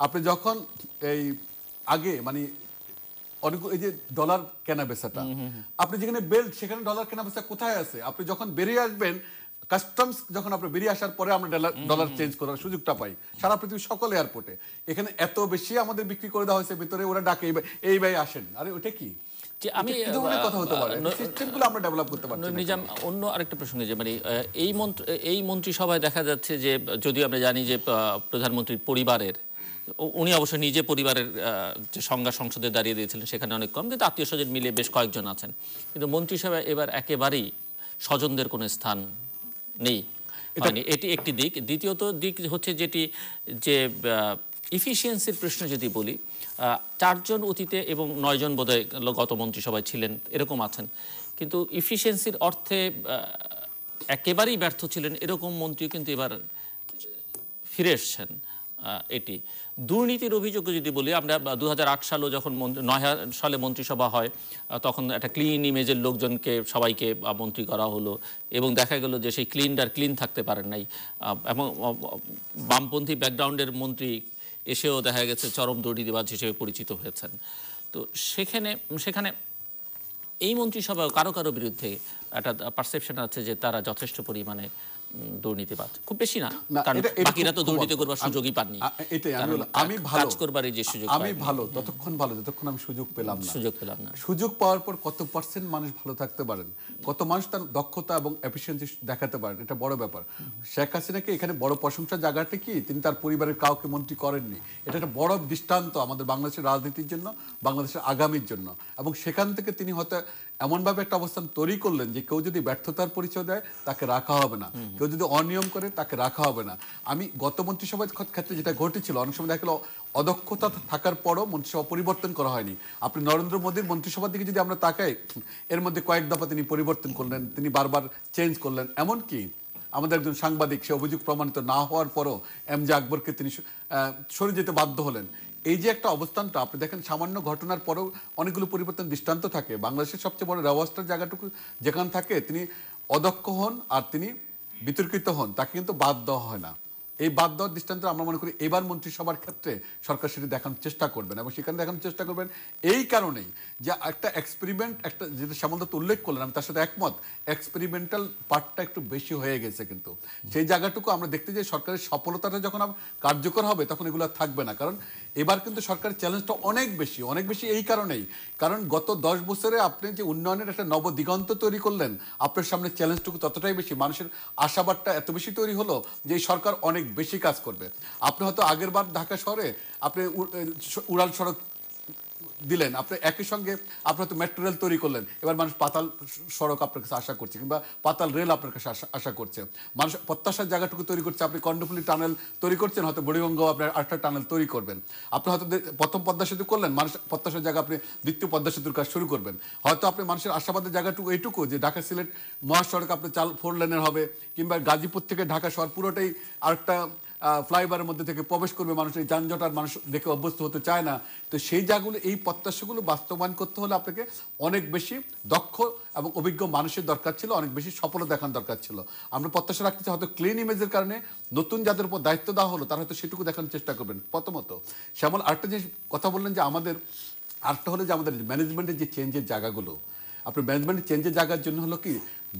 আপনি যখন এই আগে মানে অনেক এই যে ডলার কেনা বেচাটা, আপনি যেখানে বেল্ট, সেখানে ডলার কেনা বেচা কোথায় আছে? আপনি যখন বেরিয়ে আসবেন, কাস্টমস যখন আপনি বেরিয়ে আসার পরে আমরা ডলার চেঞ্জ করার সুযোগটা পাই সারা পৃথিবীর সকল এয়ারপোর্টে। এখানে এত বেশি আমাদের বিক্রি করে দেওয়া হয়েছে, ভিতরে ওরা ডাকে এই ভাই আসেন। আরে ওটা কি? আমি কথা হতে পারে, সিস্টেমগুলো আমরা ডেভেলপ করতে পারছি। নিজাম, অন্য আরেকটা প্রসঙ্গে, যে মানে এই মন্ত্রিসভায় দেখা যাচ্ছে যে, যদিও আমরা জানি যে প্রধানমন্ত্রীর পরিবারের, উনি অবশ্য নিজে পরিবারের যে সংজ্ঞা সংসদে দাঁড়িয়ে দিয়েছিলেন সেখানে অনেক কম, কিন্তু আত্মীয় স্বজন মিলে বেশ কয়েকজন আছেন। কিন্তু মন্ত্রিসভায় এবার একেবারেই স্বজনদের কোনো স্থান নেই, এটি একটি দিক। দ্বিতীয়ত দিক হচ্ছে যেটি, যে ইফিসিয়েন্সির প্রশ্ন যদি বলি, 4 জন অতীতে এবং 9 জন বোধহয় গত মন্ত্রিসভায় ছিলেন, এরকম আছেন। কিন্তু ইফিসিয়েন্সির অর্থে একেবারেই ব্যর্থ ছিলেন এরকম মন্ত্রী কিন্তু এবার ফিরে এসছেন। এটি দুর্নীতির অভিযোগ যদি বলি, আমরা 2008 সালে যখন 9 সালে মন্ত্রিসভা হয়, তখন একটা ক্লিন ইমেজের লোকজনকে সবাইকে মন্ত্রী করা হলো, এবং দেখা গেল যে সেই ক্লিন থাকতে পারেন নাই, এবং বামপন্থী ব্যাকগ্রাউন্ডের মন্ত্রী এসেও দেখা গেছে চরম দুর্নীতিবাজ হিসেবে পরিচিত হয়েছেন। তো সেখানে এই মন্ত্রিসভা কারো কারো বিরুদ্ধে একটা পারসেপশন আছে যে তারা যথেষ্ট পরিমাণে দুর্নীতিবাজ, খুব বেশি না, না, কারণ এটা বাকিরা তো খুব দুর্নীতি কম। করবার সুযোগই পাননি। এটাই কারণ আমি ভালো কাজ করবার এই যে সুযোগ আমি পায়নি। ভালো ততক্ষণ ভালো যতক্ষণ আমি সুযোগ পেলাম না। সুযোগ পেলাম না। সুযোগ পাওয়ার পর কত পার্সেন্ট মানুষ ভালো থাকতে পারেন, কত মানুষ তার দক্ষতা এবং এফিসিয়েন্সি দেখাতে পারেন, এটা বড় ব্যাপার। শেখ হাসিনাকে এখানে বড় প্রশংসার জায়গাটা কি, তিনি তার পরিবারের কাউকে মন্ত্রী করেননি। এটা একটা বড় দৃষ্টান্ত আমাদের বাংলাদেশের রাজনীতির জন্য, বাংলাদেশের আগামীর জন্য। এবং সেখান থেকে তিনি হয়তো এমনভাবে একটা অবস্থান তৈরি করলেন যে কেউ যদি ব্যর্থতার পরিচয় দেয় তাকে রাখা হবে না, কেউ যদি অনিয়ম করে তাকে রাখা হবে না। আমি গত মন্ত্রিসভার ক্ষেত্রে যেটা ঘটেছিল, অনেক সময় দেখা গেল অদক্ষতা থাকার পরও মন্ত্রিসভা পরিবর্তন করা হয়নি। আপনি নরেন্দ্র মোদীর মন্ত্রিসভার দিকে যদি আমরা তাকাই, এর মধ্যে কয়েক দফা তিনি পরিবর্তন করলেন, তিনি বারবার চেঞ্জ করলেন। এমনকি আমাদের একজন সাংবাদিক, সে অভিযোগ প্রমাণিত না হওয়ার পরও এমজে আকবরকে তিনি সরে যেতে বাধ্য হলেন। এই যে একটা অবস্থানটা আপনি দেখেন, সামান্য ঘটনার পরেও অনেকগুলো পরিবর্তন দৃষ্টান্ত থাকে। বাংলাদেশের সবচেয়ে বড় রেওয়াজটার জায়গাটুকু যেখানে থাকে, তিনি অদক্ষ হন আর তিনি বিতর্কিত হন, তাকে কিন্তু বাদ দেওয়া হয় না। এই বাদ দেওয়ার দৃষ্টান্ত আমরা মনে করি এবার মন্ত্রিসভার ক্ষেত্রে সরকার সেটি দেখানোর চেষ্টা করবেন, এবং সেখানে দেখানোর চেষ্টা করবেন এই কারণেই যে একটা এক্সপেরিমেন্ট, একটা যেটা সামন্ত উল্লেখ করলেন, আমি তার সাথে একমত, এক্সপেরিমেন্টাল পার্টটা একটু বেশি হয়ে গেছে। কিন্তু সেই জায়গাটুকু আমরা দেখতে যাই, সরকারের সফলতাটা যখন কার্যকর হবে তখন এগুলো আর থাকবে না। কারণ এবার কিন্তু সরকারের চ্যালেঞ্জটা অনেক বেশি, অনেক বেশি এই কারণেই, কারণ গত 10 বছরে আপনি যে উন্নয়নের একটা নবদিগন্ত তৈরি করলেন, আপনার সামনে চ্যালেঞ্জটুকু ততটাই বেশি, মানুষের আশাবাদটা এত বেশি তৈরি হলো যে এই সরকার অনেক বেশি কাজ করবে। আপনি হয়তো আগের বার ঢাকা শহরে আপনি উড়াল সড়ক দিলেন, আপনি একই সঙ্গে আপনি হয়তো মেট্রো রেল তৈরি করলেন, এবার মানুষ পাতাল সড়ক আপনার কাছে আশা করছে, কিংবা পাতাল রেল আপনার কাছে আশা করছে। মানুষ প্রত্যাশার জায়গাটুকু তৈরি করছে, আপনি কর্ণফুলী টানেল তৈরি করছেন, হয়তো বুড়িগঙ্গ আপনার আরেকটা টানেল তৈরি করবেন। আপনি হয়তো প্রথম পদ্মা সেতু করলেন, মানুষ প্রত্যাশার জায়গা আপনি দ্বিতীয় পদ্মা সেতুর কাজ শুরু করবেন। হয়তো আপনি মানুষের আশাবাদের জায়গাটুকু এইটুকু যে ঢাকা সিলেট মহাসড়ক আপনি 4 লেনের হবে, কিংবা গাজীপুর থেকে ঢাকা শহর পুরোটাই আরেকটা ফ্লাইওভারের মধ্যে থেকে প্রবেশ করবে, মানুষ এই যানজট আর মানুষ দেখে অভ্যস্ত হতে চায় না। তো সেই জায়গাগুলো, এই প্রত্যাশাগুলো বাস্তবায়ন করতে হলে আপনাকে অনেক বেশি দক্ষ এবং অভিজ্ঞ মানুষের দরকার ছিল, অনেক বেশি সফলতা দেখানোর দরকার ছিল। আমরা প্রত্যাশা রাখতেছি হয়তো ক্লিন ইমেজের কারণে নতুন যাদের উপর দায়িত্ব দেওয়া হলো তারা হয়তো সেটুকু দেখানোর চেষ্টা করবেন। প্রথমত শ্যামল আরেকটা জিনিস কথা বললেন যে আমাদের আরেকটা হলো যে আমাদের ম্যানেজমেন্টের যে চেঞ্জের জায়গাগুলো, আপনার ম্যানেজমেন্টের চেঞ্জের জায়গার জন্য হলো কি,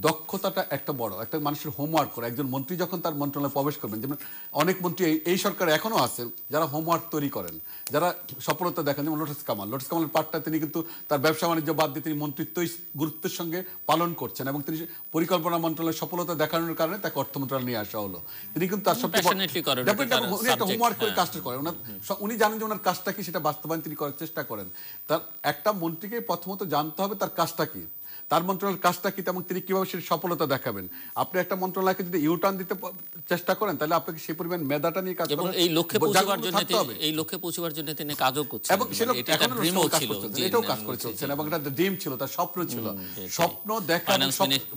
দক্ষতাটা একটা বড় একটা মানুষের হোমওয়ার্ক করে। একজন মন্ত্রী যখন তার মন্ত্রণালয়ে প্রবেশ করবেন, যেমন অনেক মন্ত্রী এই সরকারে এখনো আছেন যারা হোমওয়ার্ক তৈরি করেন, যারা সফলতা দেখেন, যেমন লোটাস কামালের পার্টটা তিনি কিন্তু তার ব্যবসা বাণিজ্য বাদ দিয়ে তিনি মন্ত্রিত্বই গুরুত্বের সঙ্গে পালন করছেন, এবং তিনি পরিকল্পনা মন্ত্রণালয়ের সফলতা দেখানোর কারণে তাকে অর্থ মন্ত্রণালয়ে নিয়ে আসা হলো। তিনি কিন্তু তার সবচেয়ে হোমওয়ার্ক করে কাজটা করেন, উনি জানেন যে ওনার কাজটা কি, সেটা বাস্তবায়ন তিনি করার চেষ্টা করেন। তার একটা মন্ত্রীকে প্রথমত জানতে হবে তার কাজটা কি, তার মন্ত্রণালয়ের কাজটা কি, এবং তিনি কিভাবে সেটা সফলতা দেখাবেন। আপনি একটা মন্ত্রণালয়কে যদি ইউটার্ন দিতে চেষ্টা করেন, তাহলে আপনাকে সেই পরিমাণ মেধাটা নিয়ে কাজ এবং এই লক্ষ্যে পৌঁছবার জন্য তিনি কাজও করছেন, এবং সেটা এখনো ড্রিমও ছিল, এটাও কাজ করে চলছেন, এবং একটা ড্রিম ছিল, তার স্বপ্ন ছিল, স্বপ্ন দেখা।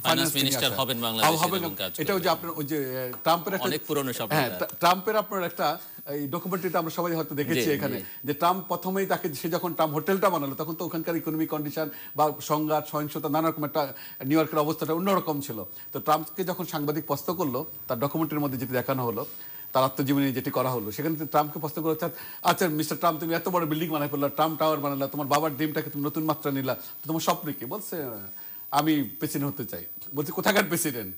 ফাইনান্স মিনিস্টার হবেন বাংলাদেশে, এটাও যে আপনার ওই যে ট্রাম্পের একটা অনেক পুরনো স্বপ্ন। হ্যাঁ, ট্রাম্পের আপনার একটা এই ডকুমেন্টারিটা আমরা সবাই হয়তো দেখেছি এখানে, যে ট্রাম্প প্রথমেই তাকে, সে যখন ট্রাম্প হোটেলটা বানালো তখন তো ওখানকার ইকোনমিক কন্ডিশন বা সংঘাত সহিংসতা নানা রকম একটা নিউ ইয়র্কের অবস্থাটা অন্যরকম ছিল। তো ট্রাম্পকে যখন সাংবাদিক প্রশ্ন করলো, তার ডকুমেন্টারির মধ্যে যেটি দেখানো হলো, তার আত্মজীবনী যেটি করা হলো, সেখানে ট্রাম্পকে প্রশ্ন করা হচ্ছে, আচ্ছা মিস্টার ট্রাম্প, তুমি এত বড় বিল্ডিং বানাই ফেললা, ট্রাম্প টাওয়ার বানালা, তোমার বাবার ড্রিমটাকে তুমি নতুন মাত্রা নিলা, তোমার স্বপ্ন কি? বলছে আমি প্রেসিডেন্ট হতে চাই। বলছে কোথাকার প্রেসিডেন্ট?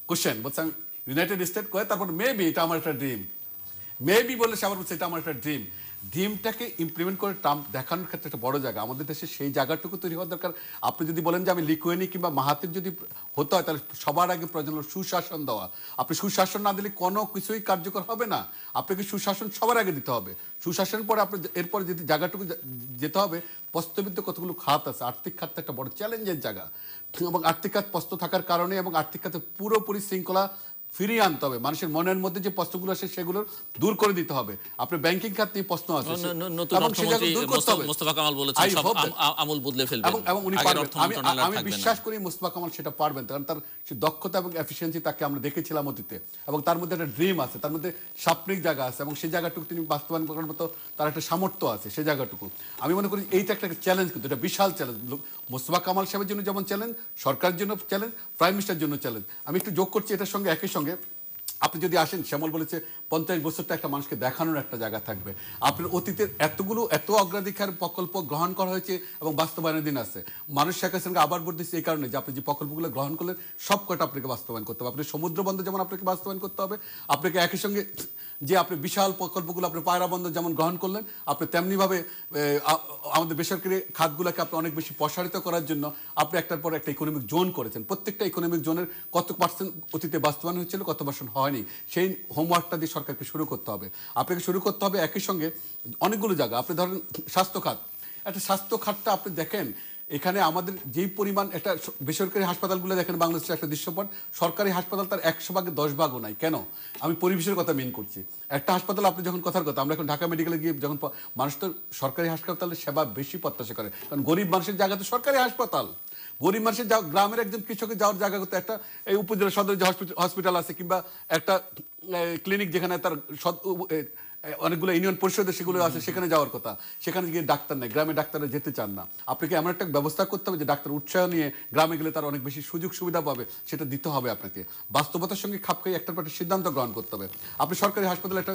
কোশ্চেন বলছে আমি ইউনাইটেড স্টেট কয়ে, তারপর মেবি এটা আমার একটা ড্রিম, মেবি বলে সে আবার বলছে এটা আমার একটা ড্রিম। ড্রিমটাকে ইমপ্লিমেন্ট করে ট্রাম্প দেখানোর ক্ষেত্রে একটা বড় জায়গা আমাদের দেশে, সেই জায়গাটুকু তৈরি হওয়ার দরকার। আপনি যদি বলেন যে আমি লিকুয়েনি কিংবা মাহাতির যদি হতে হয়, তাহলে সবার আগে প্রয়োজন হলো সুশাসন দেওয়া। আপনি সুশাসন না দিলে কোনো কিছুই কার্যকর হবে না। আপনাকে সুশাসন সবার আগে দিতে হবে। সুশাসন পরে আপনি এরপরে যদি জায়গাটুকু যেতে হবে, প্রস্তাবিত কতগুলো খাত আছে, আর্থিক খাতটা একটা বড় চ্যালেঞ্জের জায়গা, এবং আর্থিক খাত প্রস্ত থাকার কারণে, এবং আর্থিক খাতে পুরোপুরি শৃঙ্খলা ফিরিয়ে আনতে হবে। মানুষের মনের মধ্যে যে প্রশ্নগুলো আছে সেগুলো দূর করে দিতে হবে। আপনার ব্যাংকিং খাত নিয়ে প্রশ্ন আছে, এবং সেগুলো দূর করতে হবে। মোস্তফা কামাল বলেছেন সব আমূল বদলে ফেলবেন, এবং উনি পারবেন। আমি বিশ্বাস করি মোস্তফা কামাল সেটা পারবেন, কারণ তার দক্ষতা এবং এফিসিয়েন্সি তাকে আমরা দেখেছিলাম অতীতে, এবং তার মধ্যে একটা ড্রিম আছে, তার মধ্যে স্বপ্নিক জায়গা আছে, এবং সেই জায়গাটুকু তিনি বাস্তবায়ন করার মতো তার একটা সামর্থ্য আছে। সেই জায়গাটুকু আমি মনে করি এইটা একটা চ্যালেঞ্জ, কিন্তু এটা বিশাল চ্যালেঞ্জ। মোস্তফা কামাল সাহেবের জন্য যেমন চ্যালেঞ্জ, সরকারের জন্য চ্যালেঞ্জ, প্রাইম মিনিস্টারের জন্য চ্যালেঞ্জ। আমি একটু যোগ করছি এটার সঙ্গে, একই সঙ্গে আপনি যদি আসেন, শ্যামল বলেছে 50 বছরটা একটা মানুষকে দেখানোর একটা জায়গা থাকবে। আপনার অতীতের এত অগ্রাধিকার প্রকল্প গ্রহণ করা হয়েছে এবং বাস্তবায়নের দিন আছে। মানুষ শেখ হাসিনাকে আবার ভোট দিচ্ছে এই কারণে যে আপনি যে প্রকল্পগুলো গ্রহণ করলেন সব কটা আপনাকে বাস্তবায়ন করতে হবে। আপনি সমুদ্র বন্দর যেমন আপনাকে বাস্তবায়ন করতে হবে, আপনাকে একই সঙ্গে যে আপনি বিশাল প্রকল্পগুলো আপনি পায়রা বন্দর যেমন গ্রহণ করলেন, আপনি তেমনিভাবে আমাদের বেসরকারি খাতগুলোকে আপনি অনেক বেশি প্রসারিত করার জন্য আপনি একটার পর একটা ইকোনমিক জোন করেছেন। প্রত্যেকটা ইকোনমিক জোনের কত পার্সেন্ট অতীতে বাস্তবায়ন হয়েছিল, কত পার্সেন্ট হয়নি, সেই হোমওয়ার্কটা দিয়ে সরকারকে শুরু করতে হবে। আপনাকে শুরু করতে হবে একই সঙ্গে অনেকগুলো জায়গা। আপনি ধরেন স্বাস্থ্য খাত, একটা স্বাস্থ্য খাতটা আপনি দেখেন এখানে আমাদের যেই পরিমাণ একটা বেসরকারি হাসপাতালগুলো দেখেন বাংলাদেশের একটা দৃশ্যপট, সরকারি হাসপাতাল তার 100 ভাগে 10 ভাগও নাই। কেন? আমি পরিবেশের কথা মেন করছি। একটা হাসপাতাল আপনি যখন কথার কথা, আমরা এখন ঢাকা মেডিকেলে গিয়ে যখন মানুষ তো সরকারি হাসপাতালের সেবা বেশি প্রত্যাশা করে, কারণ গরিব মানুষের জায়গা তো সরকারি হাসপাতাল। গরিব মানুষের গ্রামের একজন কৃষকের যাওয়ার জায়গা করতে একটা এই উপজেলা সদর যে হসপিটাল আছে কিংবা একটা ক্লিনিক যেখানে তার অনেকগুলো ইউনিয়ন পরিষদে সেগুলো আছে, সেখানে যাওয়ার কথা, সেখানে গিয়ে ডাক্তার নেই, গ্রামে ডাক্তাররা যেতে চান না। আপনাকে এমন একটা ব্যবস্থা করতে হবে যে ডাক্তার উৎসাহ নিয়ে গ্রামে গেলে তার অনেক বেশি সুযোগ সুবিধা পাবে, সেটা দিতে হবে আপনাকে। বাস্তবতার সঙ্গে খাপ খাইয়ে একটার পর একটা সিদ্ধান্ত গ্রহণ করতে হবে। আপনি সরকারি হাসপাতালে একটা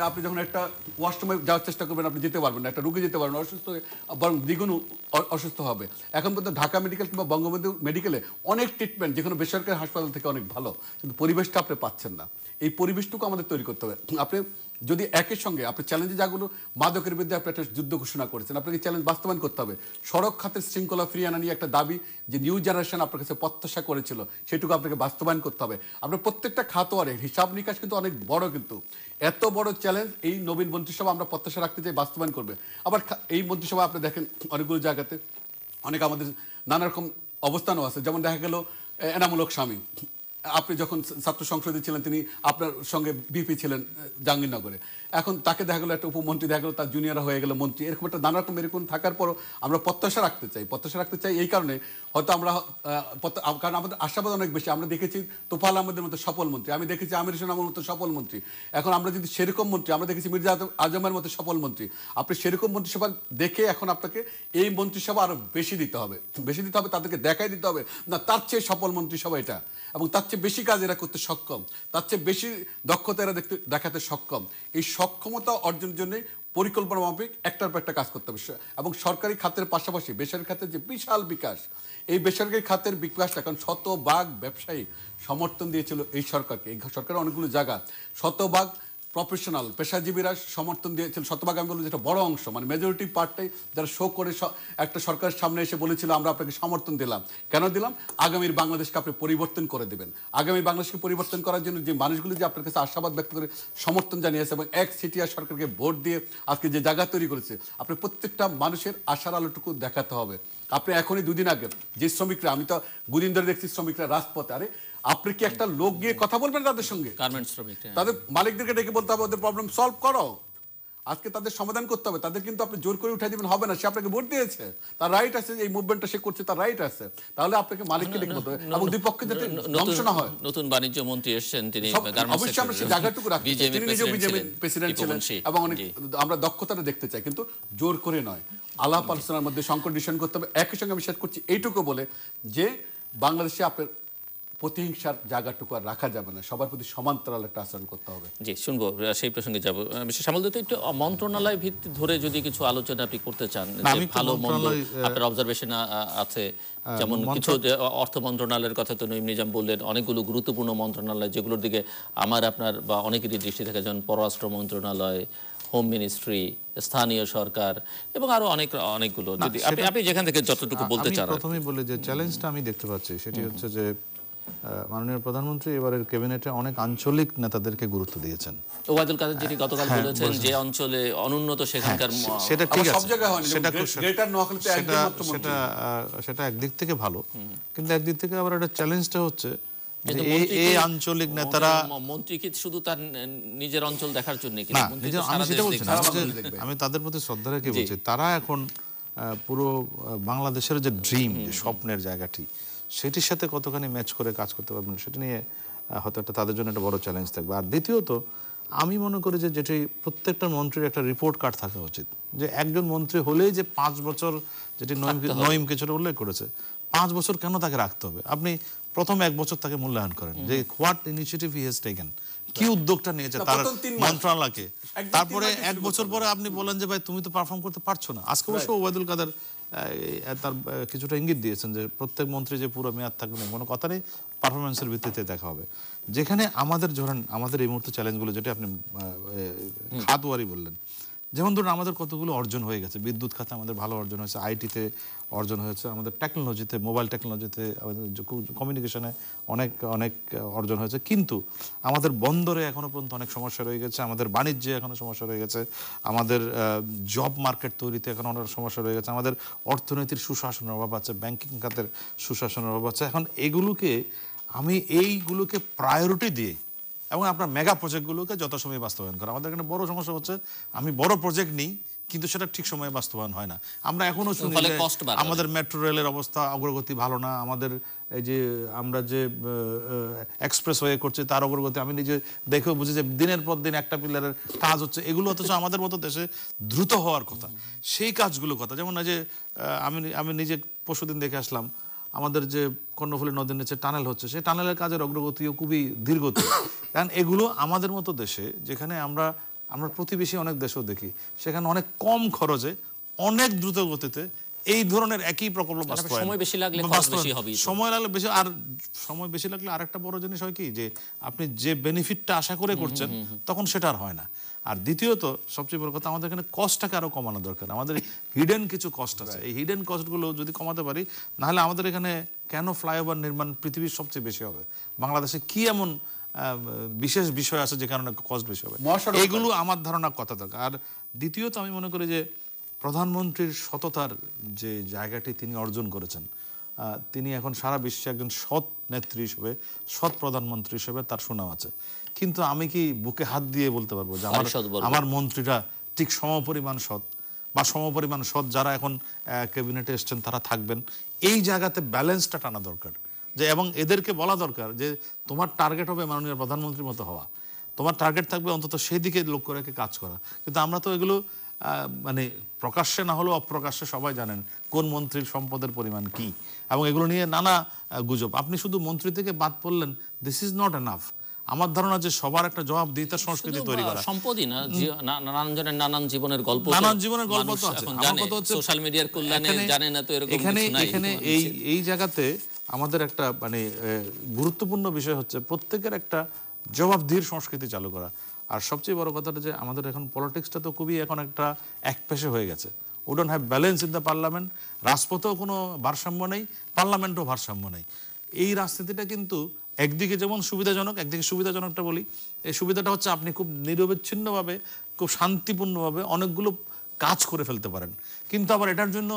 আপনি যখন একটা ওয়াশরুমে যাওয়ার চেষ্টা করবেন আপনি যেতে পারবেন না, একটা রুগী যেতে পারবেন, অসুস্থ হয়ে বরং দ্বিগুণ অসুস্থ হবে। এখন পর্যন্ত ঢাকা মেডিকেল কিংবা বঙ্গবন্ধু মেডিকেলে অনেক ট্রিটমেন্ট যেখানে বেসরকারি হাসপাতাল থেকে অনেক ভালো, কিন্তু পরিবেশটা আপনি পাচ্ছেন না। এই পরিবেশটুকু আমাদের তৈরি করতে হবে। আপনি যদি একই সঙ্গে আপনি চ্যালেঞ্জে যাগুলো, মাদকের বিরুদ্ধে আপনি একটা যুদ্ধ ঘোষণা করেছেন, আপনাকে চ্যালেঞ্জ বাস্তবায়ন করতে হবে। সড়ক খাতের শৃঙ্খলা ফিরিয়ে আনা নিয়ে একটা দাবি যে নিউ জেনারেশন আপনার কাছে প্রত্যাশা করেছিল, সেটুকু আপনাকে বাস্তবায়ন করতে হবে। আপনার প্রত্যেকটা খাতোয়ারে হিসাব নিকাশ কিন্তু অনেক বড়, কিন্তু এত বড় চ্যালেঞ্জ এই নবীন মন্ত্রিসভা আমরা প্রত্যাশা রাখতে চাই বাস্তবায়ন করবে। আবার এই মন্ত্রিসভা আপনি দেখেন অনেকগুলো জায়গাতে অনেক আমাদের নানা রকম অবস্থানও আছে। যেমন দেখা গেল এনামূলক স্বামী, আপনি যখন ছাত্র সংসদে ছিলেন তিনি আপনার সঙ্গে বিপি ছিলেন জাহাঙ্গীরনগরে, এখন তাকে দেখা গেলো একটা উপমন্ত্রী, দেখা গেলো তার জুনিয়র হয়ে গেল মন্ত্রী। এরকম একটা নানা রকম এরকম থাকার পরও আমরা প্রত্যাশা রাখতে চাই এই কারণে হয়তো আমরা কারণ আমাদের আশাবাদ অনেক বেশি। আমরা দেখেছি তোফাল আহমদের মতো সফল মন্ত্রী, আমি দেখেছি আমির হোসেন আমার মতো সফল মন্ত্রী। এখন আমরা যদি সেরকম মন্ত্রী, আমরা দেখেছি মির্জা আজমের মতো সফল মন্ত্রী, আপনি সেরকম মন্ত্রিসভা দেখে এখন আপনাকে এই মন্ত্রিসভা আরো বেশি দিতে হবে, তাদেরকে দেখাই দিতে হবে না তার চেয়ে সফল মন্ত্রিসভা এটা, এবং তার চেয়ে বেশি কাজ এরা করতে সক্ষম, তার চেয়ে বেশি দক্ষতা এরা দেখাতে সক্ষম। এই সক্ষমতা অর্জনের জন্য পরিকল্পনা মাফিক একটার পর একটা কাজ করতে হবে। এবং সরকারি খাতের পাশাপাশি বেসরকারি খাতের যে বিশাল বিকাশ, এই বেসরকারি খাতের বিকাশ এখন শতভাগ ব্যবসায়ী সমর্থন দিয়েছিল এই সরকারকে। এই সরকারের অনেকগুলো জায়গা শতভাগ প্রফেশনাল পেশাজীবীরা সমর্থন দিয়েছিল, শতভাগ আমি বলবো যেটা বড় অংশ, মানে মেজরিটি পার্টটাই যারা শো করে একটা সরকারের সামনে এসে বলেছিল আমরা আপনাকে সমর্থন দিলাম। কেন দিলাম? আগামীর বাংলাদেশকে আপনি পরিবর্তন করে দেবেন। আগামী বাংলাদেশকে পরিবর্তন করার জন্য যে মানুষগুলো যে আপনার কাছে আশাবাদ ব্যক্ত করে সমর্থন জানিয়েছে এবং এক সিটিআর সরকারকে ভোট দিয়ে আজকে যে জায়গা তৈরি করেছে, আপনি প্রত্যেকটা মানুষের আশার আলোটুকু দেখাতে হবে। আপনি এখনই দুদিন আগে যে শ্রমিকরা, আমি তো দুদিন ধরে দেখছি শ্রমিকরা রাজপথে, আরে আপনি কি একটা লোক গিয়ে কথা বলবেন তাদের সঙ্গে? গার্মেন্টস শ্রমিক, তাদের মালিকদেরকে ডেকে বলতে হবে ওদের প্রবলেম সলভ করো, আজকে তাদের সমাধান করতে হবে। তাদের কিন্তু আপনি জোর করে উঠাই দিবেন হবে না, সে আপনাকে ভোট দিয়েছে, তার রাইট আছে, এই মুভমেন্টটা সে করছে তার রাইট আছে, তাহলে আপনাকে মালিককে ডেকে বলতে হবে এবং দুই পক্ষে যাতে ধ্বংস না হয়। নতুন বাণিজ্য মন্ত্রী এসেছেন, তিনি অবশ্যই আমরা সেই জায়গাটুকু রাখতে চাই, তিনি নিজেও বিজেপি প্রেসিডেন্ট ছিলেন এবং অনেক আমরা দক্ষতাটা দেখতে চাই, কিন্তু জোর করে নয়, আলাপ আলোচনার মধ্যে সংকট করতে হবে। একই সঙ্গে আমি শেষ করছি এইটুকু বলে যে বাংলাদেশে আপনার প্রতিহিংসার জায়গাটুকু আর রাখা যাবে না, সবার প্রতি সমান্তরাল একটা আচরণ করতে হবে। জি, শুনবো, সেই প্রসঙ্গে যাবো। শ্যামল দত্ত, একটু মন্ত্রণালয় ভিত্তি ধরে যদি কিছু আলোচনা আপনি করতে চান, ভালো মন্দ আপনার অবজারভেশন আছে, যেমন কিছু অর্থ মন্ত্রণালয়ের কথা তো নঈম নিজাম বললেন, অনেকগুলো গুরুত্বপূর্ণ মন্ত্রণালয় যেগুলোর দিকে আমার আপনার বা অনেকেরই দৃষ্টি থাকে, যেমন পররাষ্ট্র মন্ত্রণালয়, হোম মিনিস্ট্রি, স্থানীয় সরকার এবং আরো অনেকগুলো। যদি আপনি যেখান থেকে যতটুকু বলতে চান। প্রথমেই বলি যে চ্যালেঞ্জটা আমি দেখতে পাচ্ছি সেটি হচ্ছে যে মাননীয় প্রধানমন্ত্রী এবারের ক্যাবিনেটে অনেক আঞ্চলিক নেতাদেরকে গুরুত্ব দিয়েছেন। ওবায়দুল কাদের যিনি গতকাল বলেছেন যে অঞ্চলে অনুন্নত সেখানকার, সেটা ঠিক আছে, সব জায়গায় হয়নি, গ্রেটার নোয়াখালীতে একদম মাত্র মন্ত্রী, সেটা একদিক থেকে ভালো, কিন্তু একদিক থেকে আবার একটা চ্যালেঞ্জটা হচ্ছে যে এই আঞ্চলিক নেতারা, মন্ত্রী কি শুধু তার নিজের অঞ্চল দেখার জন্য কি? আমি সেটা বলছি না, আমি তাদের প্রতি শ্রদ্ধা রেখে বলছি, তারা এখন পুরো বাংলাদেশের যে ড্রিম, যে স্বপ্নের জায়গাটি, সেটির সাথে কতখানি ম্যাচ করে কাজ করতে পারবেন সেটা নিয়ে হয়তো একটা তাদের জন্য একটা বড় চ্যালেঞ্জ থাকবে। আর দ্বিতীয়ত আমি মনে করি যে যেটি প্রত্যেকটা মন্ত্রীর একটা রিপোর্ট কার্ড থাকা উচিত, যে একজন মন্ত্রী হলেই যে 5 বছর, যেটি নঈম কিছুটা উল্লেখ করেছে, 5 বছর কেন তাকে রাখতে হবে? আপনি প্রথম 1 বছর তাকে মূল্যায়ন করেন যে what initiative he has taken, কি উদ্যোগটা নিয়েছে তার মন্ত্রণালয়কে। তারপরে 1 বছর পরে আপনি বলেন যে ভাই তুমি তো পারফর্ম করতে পারছো না। আজকে অবশ্য ওবায়দুল কাদের তার কিছুটা ইঙ্গিত দিয়েছেন যে প্রত্যেক মন্ত্রী যে পুরো মেয়াদ থাকবে না, কোনো কথা নেই, পারফরমেন্সের ভিত্তিতে দেখা হবে। যেখানে আমাদের ধরেন আমাদের এই মুহূর্তে চ্যালেঞ্জগুলো, যেটা আপনি খাতওয়ারি বললেন, যেমন ধরুন আমাদের কতগুলো অর্জন হয়ে গেছে, বিদ্যুৎ খাতে আমাদের ভালো অর্জন হয়েছে, আইটিতে অর্জন হয়েছে, আমাদের টেকনোলজিতে, মোবাইল টেকনোলজিতে, কমিউনিকেশনে অনেক অনেক অর্জন হয়েছে, কিন্তু আমাদের বন্দরে এখনো পর্যন্ত অনেক সমস্যা রয়ে গেছে, আমাদের বাণিজ্যে এখনো সমস্যা রয়ে গেছে, আমাদের জব মার্কেট তৈরিতে এখন অনেক সমস্যা রয়ে গেছে, আমাদের অর্থনীতির সুশাসনের অভাব আছে, ব্যাংকিং খাতের সুশাসনের অভাব আছে। এখন এইগুলোকে প্রায়োরিটি দিয়ে এবং আপনার মেগা প্রজেক্টগুলোকে যথাসময়ে বাস্তবায়ন করা। আমাদের এখানে বড় সমস্যা হচ্ছে আমি বড় প্রজেক্ট নিই কিন্তু সেটা ঠিক সময়ে বাস্তবায়ন হয় না। আমরা এখনো শুনি যে আমাদের মেট্রো রেলের অবস্থা অগ্রগতি ভালো না, আমাদের এই যে আমরা যে এক্সপ্রেসওয়ে করছি তার অগ্রগতি আমি নিজে দেখেও বুঝি যে দিনের পর দিন একটা পিলারের কাজ হচ্ছে, এগুলো অথচ আমাদের মতো দেশে দ্রুত হওয়ার কথা, সেই কাজগুলো কথা। যেমন যে আমি নিজে পরশুদিন দেখে আসলাম আমাদের যে কর্ণফুলী নদীর নিচে টানেল হচ্ছে, সেই টানেলের কাজের অগ্রগতিও খুবই ধীরগতি। কারণ এগুলো আমাদের মতো দেশে, যেখানে আমরা প্রতিবেশী অনেক দেশও দেখি, সেখানে অনেক কম খরচে অনেক দ্রুত গতিতে এই ধরনের একই প্রকল্প বাস্তবায়ন, সময় বেশি লাগলে সময় বেশি লাগলে আরেকটা বড় জিনিস হয় কি, যে আপনি যে বেনিফিটটা আশা করে করছেন তখন সেটা আর হয় না। আর দ্বিতীয়ত সবচেয়ে বড় কথা, আমাদের এখানে কস্টটাকে আরো কমানো দরকার। আমাদের হিডেন কিছু কস্ট আছে, এই হিডেন কস্টগুলো যদি কমাতে পারি, নাহলে আমাদের এখানে কেন ফ্লাইওভার নির্মাণ পৃথিবীর সবচেয়ে বেশি হবে, বাংলাদেশে কি এমন বিশেষ বিষয় আছে যে কারণে কস্ট বেশি হবে, এগুলো আমার ধারণা কথা দরকার। আর দ্বিতীয়ত আমি মনে করি যে প্রধানমন্ত্রীর সততার যে জায়গাটি তিনি অর্জন করেছেন, তিনি এখন সারা বিশ্বে একজন সৎ নেত্রী হিসেবে, সৎ প্রধানমন্ত্রী হিসেবে তার সুনাম আছে। কিন্তু আমি কি বুকে হাত দিয়ে বলতে পারবো যে আমার মন্ত্রীরা ঠিক সমপরিমাণ সৎ বা সমপরিমাণ সৎ যারা এখন ক্যাবিনেটে এসছেন তারা থাকবেন? এই জায়গাতে ব্যালেন্সটা টানা দরকার, যে এবং এদেরকে বলা দরকার যে তোমার টার্গেট হবে মাননীয় প্রধানমন্ত্রীর মতো হওয়া, তোমার টার্গেট থাকবে অন্তত সেই দিকে লক্ষ্য রেখে কাজ করা। কিন্তু আমরা তো এগুলো মানে প্রকাশ্যে না হলেও অপ্রকাশ্যে সবাই জানেন কোন মন্ত্রীর সম্পদের পরিমাণ কি, এবং এগুলো নিয়ে নানা গুজব। আপনি শুধু মন্ত্রী থেকে বাদ পড়লেন, দিস ইজ নট এনাফ। আমার ধারণা যে সবার একটা জবাবদিহিতার সংস্কৃতি তৈরি করা, সম্পদই না, নানান জনের নানান জীবনের গল্প তো আছে। আমার কথা হচ্ছে সোশ্যাল মিডিয়ার কল্যাণে জানেন না তো এরকম কিছু নাই। এখানে এই জায়গাতে আমাদের একটা মানে গুরুত্বপূর্ণ বিষয় হচ্ছে প্রত্যেকের একটা জবাবদিহির সংস্কৃতি চালু করা। আর সবচেয়ে বড় কথাটা যে আমাদের এখন পলিটিক্সটা তো খুবই এখন একটা একপেশে হয়ে গেছে। We don't have balance in the parliament. রাজপথেও কোনো ভারসাম্য নেই, পার্লামেন্টেও ভারসাম্য নেই। এই রাজনীতিটা কিন্তু একদিকে যেমন সুবিধাজনক, একদিকে সুবিধাজনকটা বলি, এই সুবিধাটা হচ্ছে আপনি খুব নিরবিচ্ছিন্নভাবে, খুব শান্তিপূর্ণভাবে অনেকগুলো কাজ করে ফেলতে পারেন। কিন্তু আবার এটার জন্য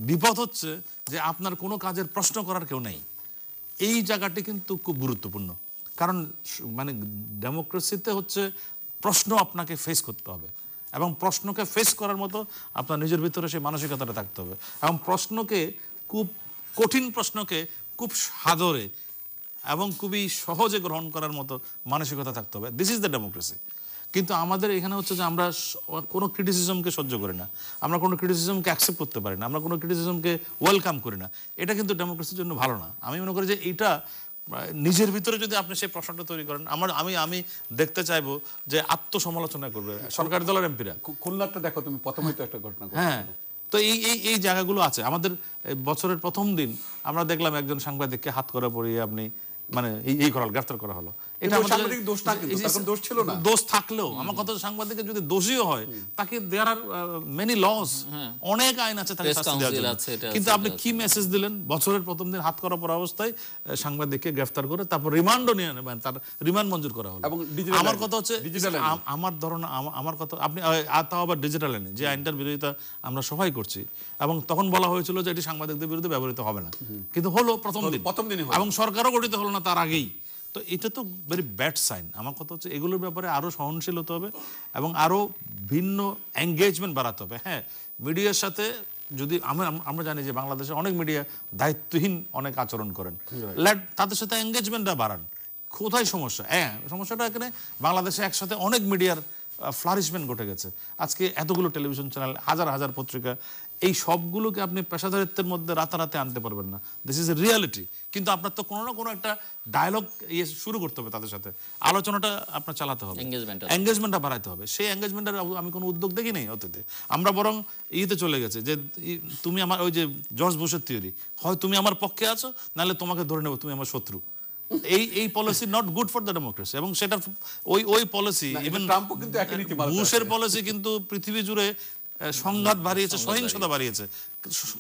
বিপদ হচ্ছে যে আপনার কোনো কাজের প্রশ্ন করার কেউ নেই। এই জায়গাটি কিন্তু খুব গুরুত্বপূর্ণ, কারণ মানে ডেমোক্রেসিতে হচ্ছে প্রশ্ন আপনাকে ফেস করতে হবে, এবং প্রশ্নকে ফেস করার মতো আপনার নিজের ভিতরে সেই মানসিকতাটা থাকতে হবে, এবং প্রশ্নকে খুব কঠিন প্রশ্নকে খুব সাদরে এবং খুবই সহজে গ্রহণ করার মতো মানসিকতা থাকতে হবে। This is the democracy. কিন্তু আমাদের এখানে হচ্ছে যে আমরা কোনো ক্রিটিসিজমকে সহ্য করি না, আমরা কোনো ক্রিটিসিজমকে অ্যাকসেপ্ট করতে পারি না, আমরা কোনো ক্রিটিসিজমকে ওয়েলকাম করি না। এটা কিন্তু ডেমোক্রেসির জন্য ভালো না। আমি মনে করি যে এইটা নিজের ভিতরে যদি আপনি সেই প্রশ্নটা তৈরি করেন, আমি দেখতে চাইবো যে আত্মসমালোচনা করবে সরকারি দলের এমপিরা। খুলনাতে দেখো তুমি, প্রথমেই তো একটা ঘটনা। হ্যাঁ, তো এই জায়গাগুলো আছে। আমাদের বছরের প্রথম দিন আমরা দেখলাম একজন সাংবাদিককে হাত করে পড়িয়ে আপনি মানে এই করা গ্রেফতার করা হলো। এটা সাংবাদিক দোষ না, কিন্তু তখন দোষ ছিল না। দোষ থাকলেও আমার কথা, সাংবাদিকের যদি দোষীও হয় তাকে দেয়ার আর মেনি লস, অনেক আইন আছে তাকে শাস্তি দেওয়ার জন্য। কিন্তু আপনি কি মেসেজ দিলেন? বছরের প্রথম দিন হাত করা পড়া অবস্থায় সাংবাদিককে গ্রেফতার করে তারপর রিমান্ডও নিয়ে নেবেন, তার রিমান্ড মঞ্জুর করা হলো। আমার কথা হচ্ছে আমার ধরুন আমার কথা আপনি তাও আবার ডিজিটাল আইনে, যে আইনটার বিরোধিতা আমরা সবাই করছি, এবং তখন বলা হয়েছিল যে এটি সাংবাদিকদের বিরুদ্ধে ব্যবহৃত হবে না, কিন্তু হলো প্রথম দিন, এবং সরকারও গঠিত হলো না তার আগেই। তো এটা তো ভেরি ব্যাড সাইন। আমার কথা হচ্ছে এগুলোর ব্যাপারে আরো সহনশীল হতে হবে এবং আরো ভিন্ন এঙ্গেজমেন্ট বাড়াতে হবে। হ্যাঁ, মিডিয়ার সাথে যদি আমরা জানি যে বাংলাদেশে অনেক মিডিয়া দায়িত্বহীন অনেক আচরণ করেন, তাদের সাথে এঙ্গেজমেন্টটা বাড়ান। কোথায় সমস্যা? হ্যাঁ, সমস্যাটা এখানে বাংলাদেশে একসাথে অনেক মিডিয়ার ফ্লারিশমেন্ট ঘটে গেছে। আজকে এতগুলো টেলিভিশন চ্যানেল, হাজার হাজার পত্রিকা, এই সবগুলোকে আপনি পেশাদারিত্বের মধ্যে রাতারাতি আনতে পারবেন না। This is a reality. কিন্তু আপনার তো কোনো না কোনো একটা ডায়লগ শুরু করতে হবে তাদের সাথে, আলোচনাটা আপনার চালাতে হবে, এঙ্গেজমেন্টটা বাড়াতে হবে। সেই এঙ্গেজমেন্টের আমি কোনো উদ্যোগ দেখি নেই অতীতে। আমরা বরং ইতে চলে গেছে যে তুমি আমার, ওই যে জর্জ বুশের থিওরি, হয় তুমি আমার পক্ষে আছো, নাহলে তোমাকে ধরে নেবো তুমি আমার শত্রু। এই policy not good for the democracy. এবং সেটা ওই পলিসি, ইভেন ট্রাম্পও কিন্তু একই নীতি মানছে। বুশের পলিসি কিন্তু পৃথিবী জুড়ে সংঘাত বাড়িয়েছে, সহিংসতা বাড়িয়েছে,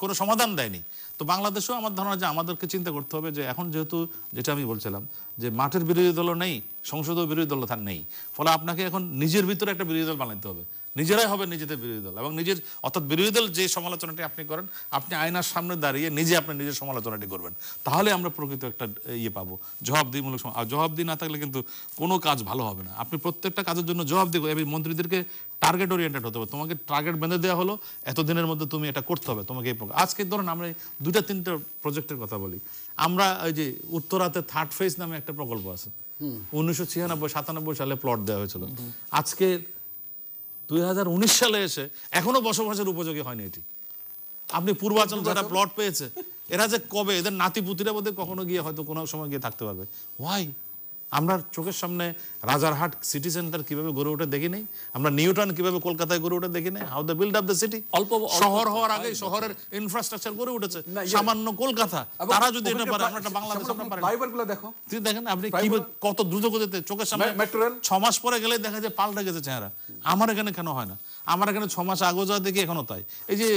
কোনো সমাধান দেয়নি। তো বাংলাদেশেও আমার ধারণা যে আমাদেরকে চিন্তা করতে হবে যে এখন যেহেতু, যেটা আমি বলছিলাম, যে মাঠের বিরোধী দলও নেই, সংসদীয় বিরোধী দল নেই, ফলে আপনাকে এখন নিজের ভিতরে একটা বিরোধী দল বানাতে হবে। নিজেরাই হবে নিজেদের বিরোধী দল, এবং নিজের, অর্থাৎ বিরোধী দল যে সমালোচনাটি আপনি করেন, আপনি আয়নার সামনে দাঁড়িয়ে আপনি নিজের সমালোচনাটি করবেন, তাহলে আমরা প্রকৃত একটা পাবো, জবাবদিহিমূলক। আর জবাবদিহি না থাকলে কিন্তু কোনো কাজ ভালো হবে না। আপনি প্রত্যেকটা কাজের জন্য জবাবদিহি, এবং মন্ত্রীদেরকে টার্গেট ওরিয়েন্টেড হতে হবে। তোমাকে টার্গেট বেঁধে দেওয়া হলো, এতদিনের মধ্যে তুমি এটা করতে হবে, তোমাকে এই আজকে ধরুন আমরা 2-3টা প্রজেক্টের কথা বলি। আমরা ওই যে উত্তরাতে থার্ড ফেজ নামে একটা প্রকল্প আছে, 1996-97 সালে প্লট দেওয়া হয়েছিল। আজকে 2019 সালে এসে এখনো বসবাসের উপযোগী হয়নি এটি। আপনি পূর্বাচল যারা প্লট পেয়েছে, এরা যে কবে, এদের নাতিপুতিরা বোধহয় কখনো গিয়ে হয়তো কোনো সময় গিয়ে থাকতে পারবে। ওয়াই? আমরা চোখের সামনে রাজারহাট সিটি সেন্টার কিভাবে গড়ে ওঠে দেখি নেই, আমরা নিউটাউন কিভাবে কলকাতায় গড়ে ওঠে দেখি নেই। How the build up the city, শহর হওয়ার আগে শহরের ইনফ্রাস্ট্রাকচার গড়ে উঠেছে। সামান্য কলকাতা, তারা যদি এটা পারে, আমরা একটা বাংলাদেশ আমরা পারি। ফাইবারগুলো দেখো, তুমি দেখেন আপনি কি কত দ্রুত গতিতে চোখের সামনে, 6 মাস পরে গেলে দেখা যায় পাল্টে গেছে চেহারা। আমার এখানে কেন হয় না? আমার এখানে 6 মাস আগে যা দেখি এখনো তাই। এই যে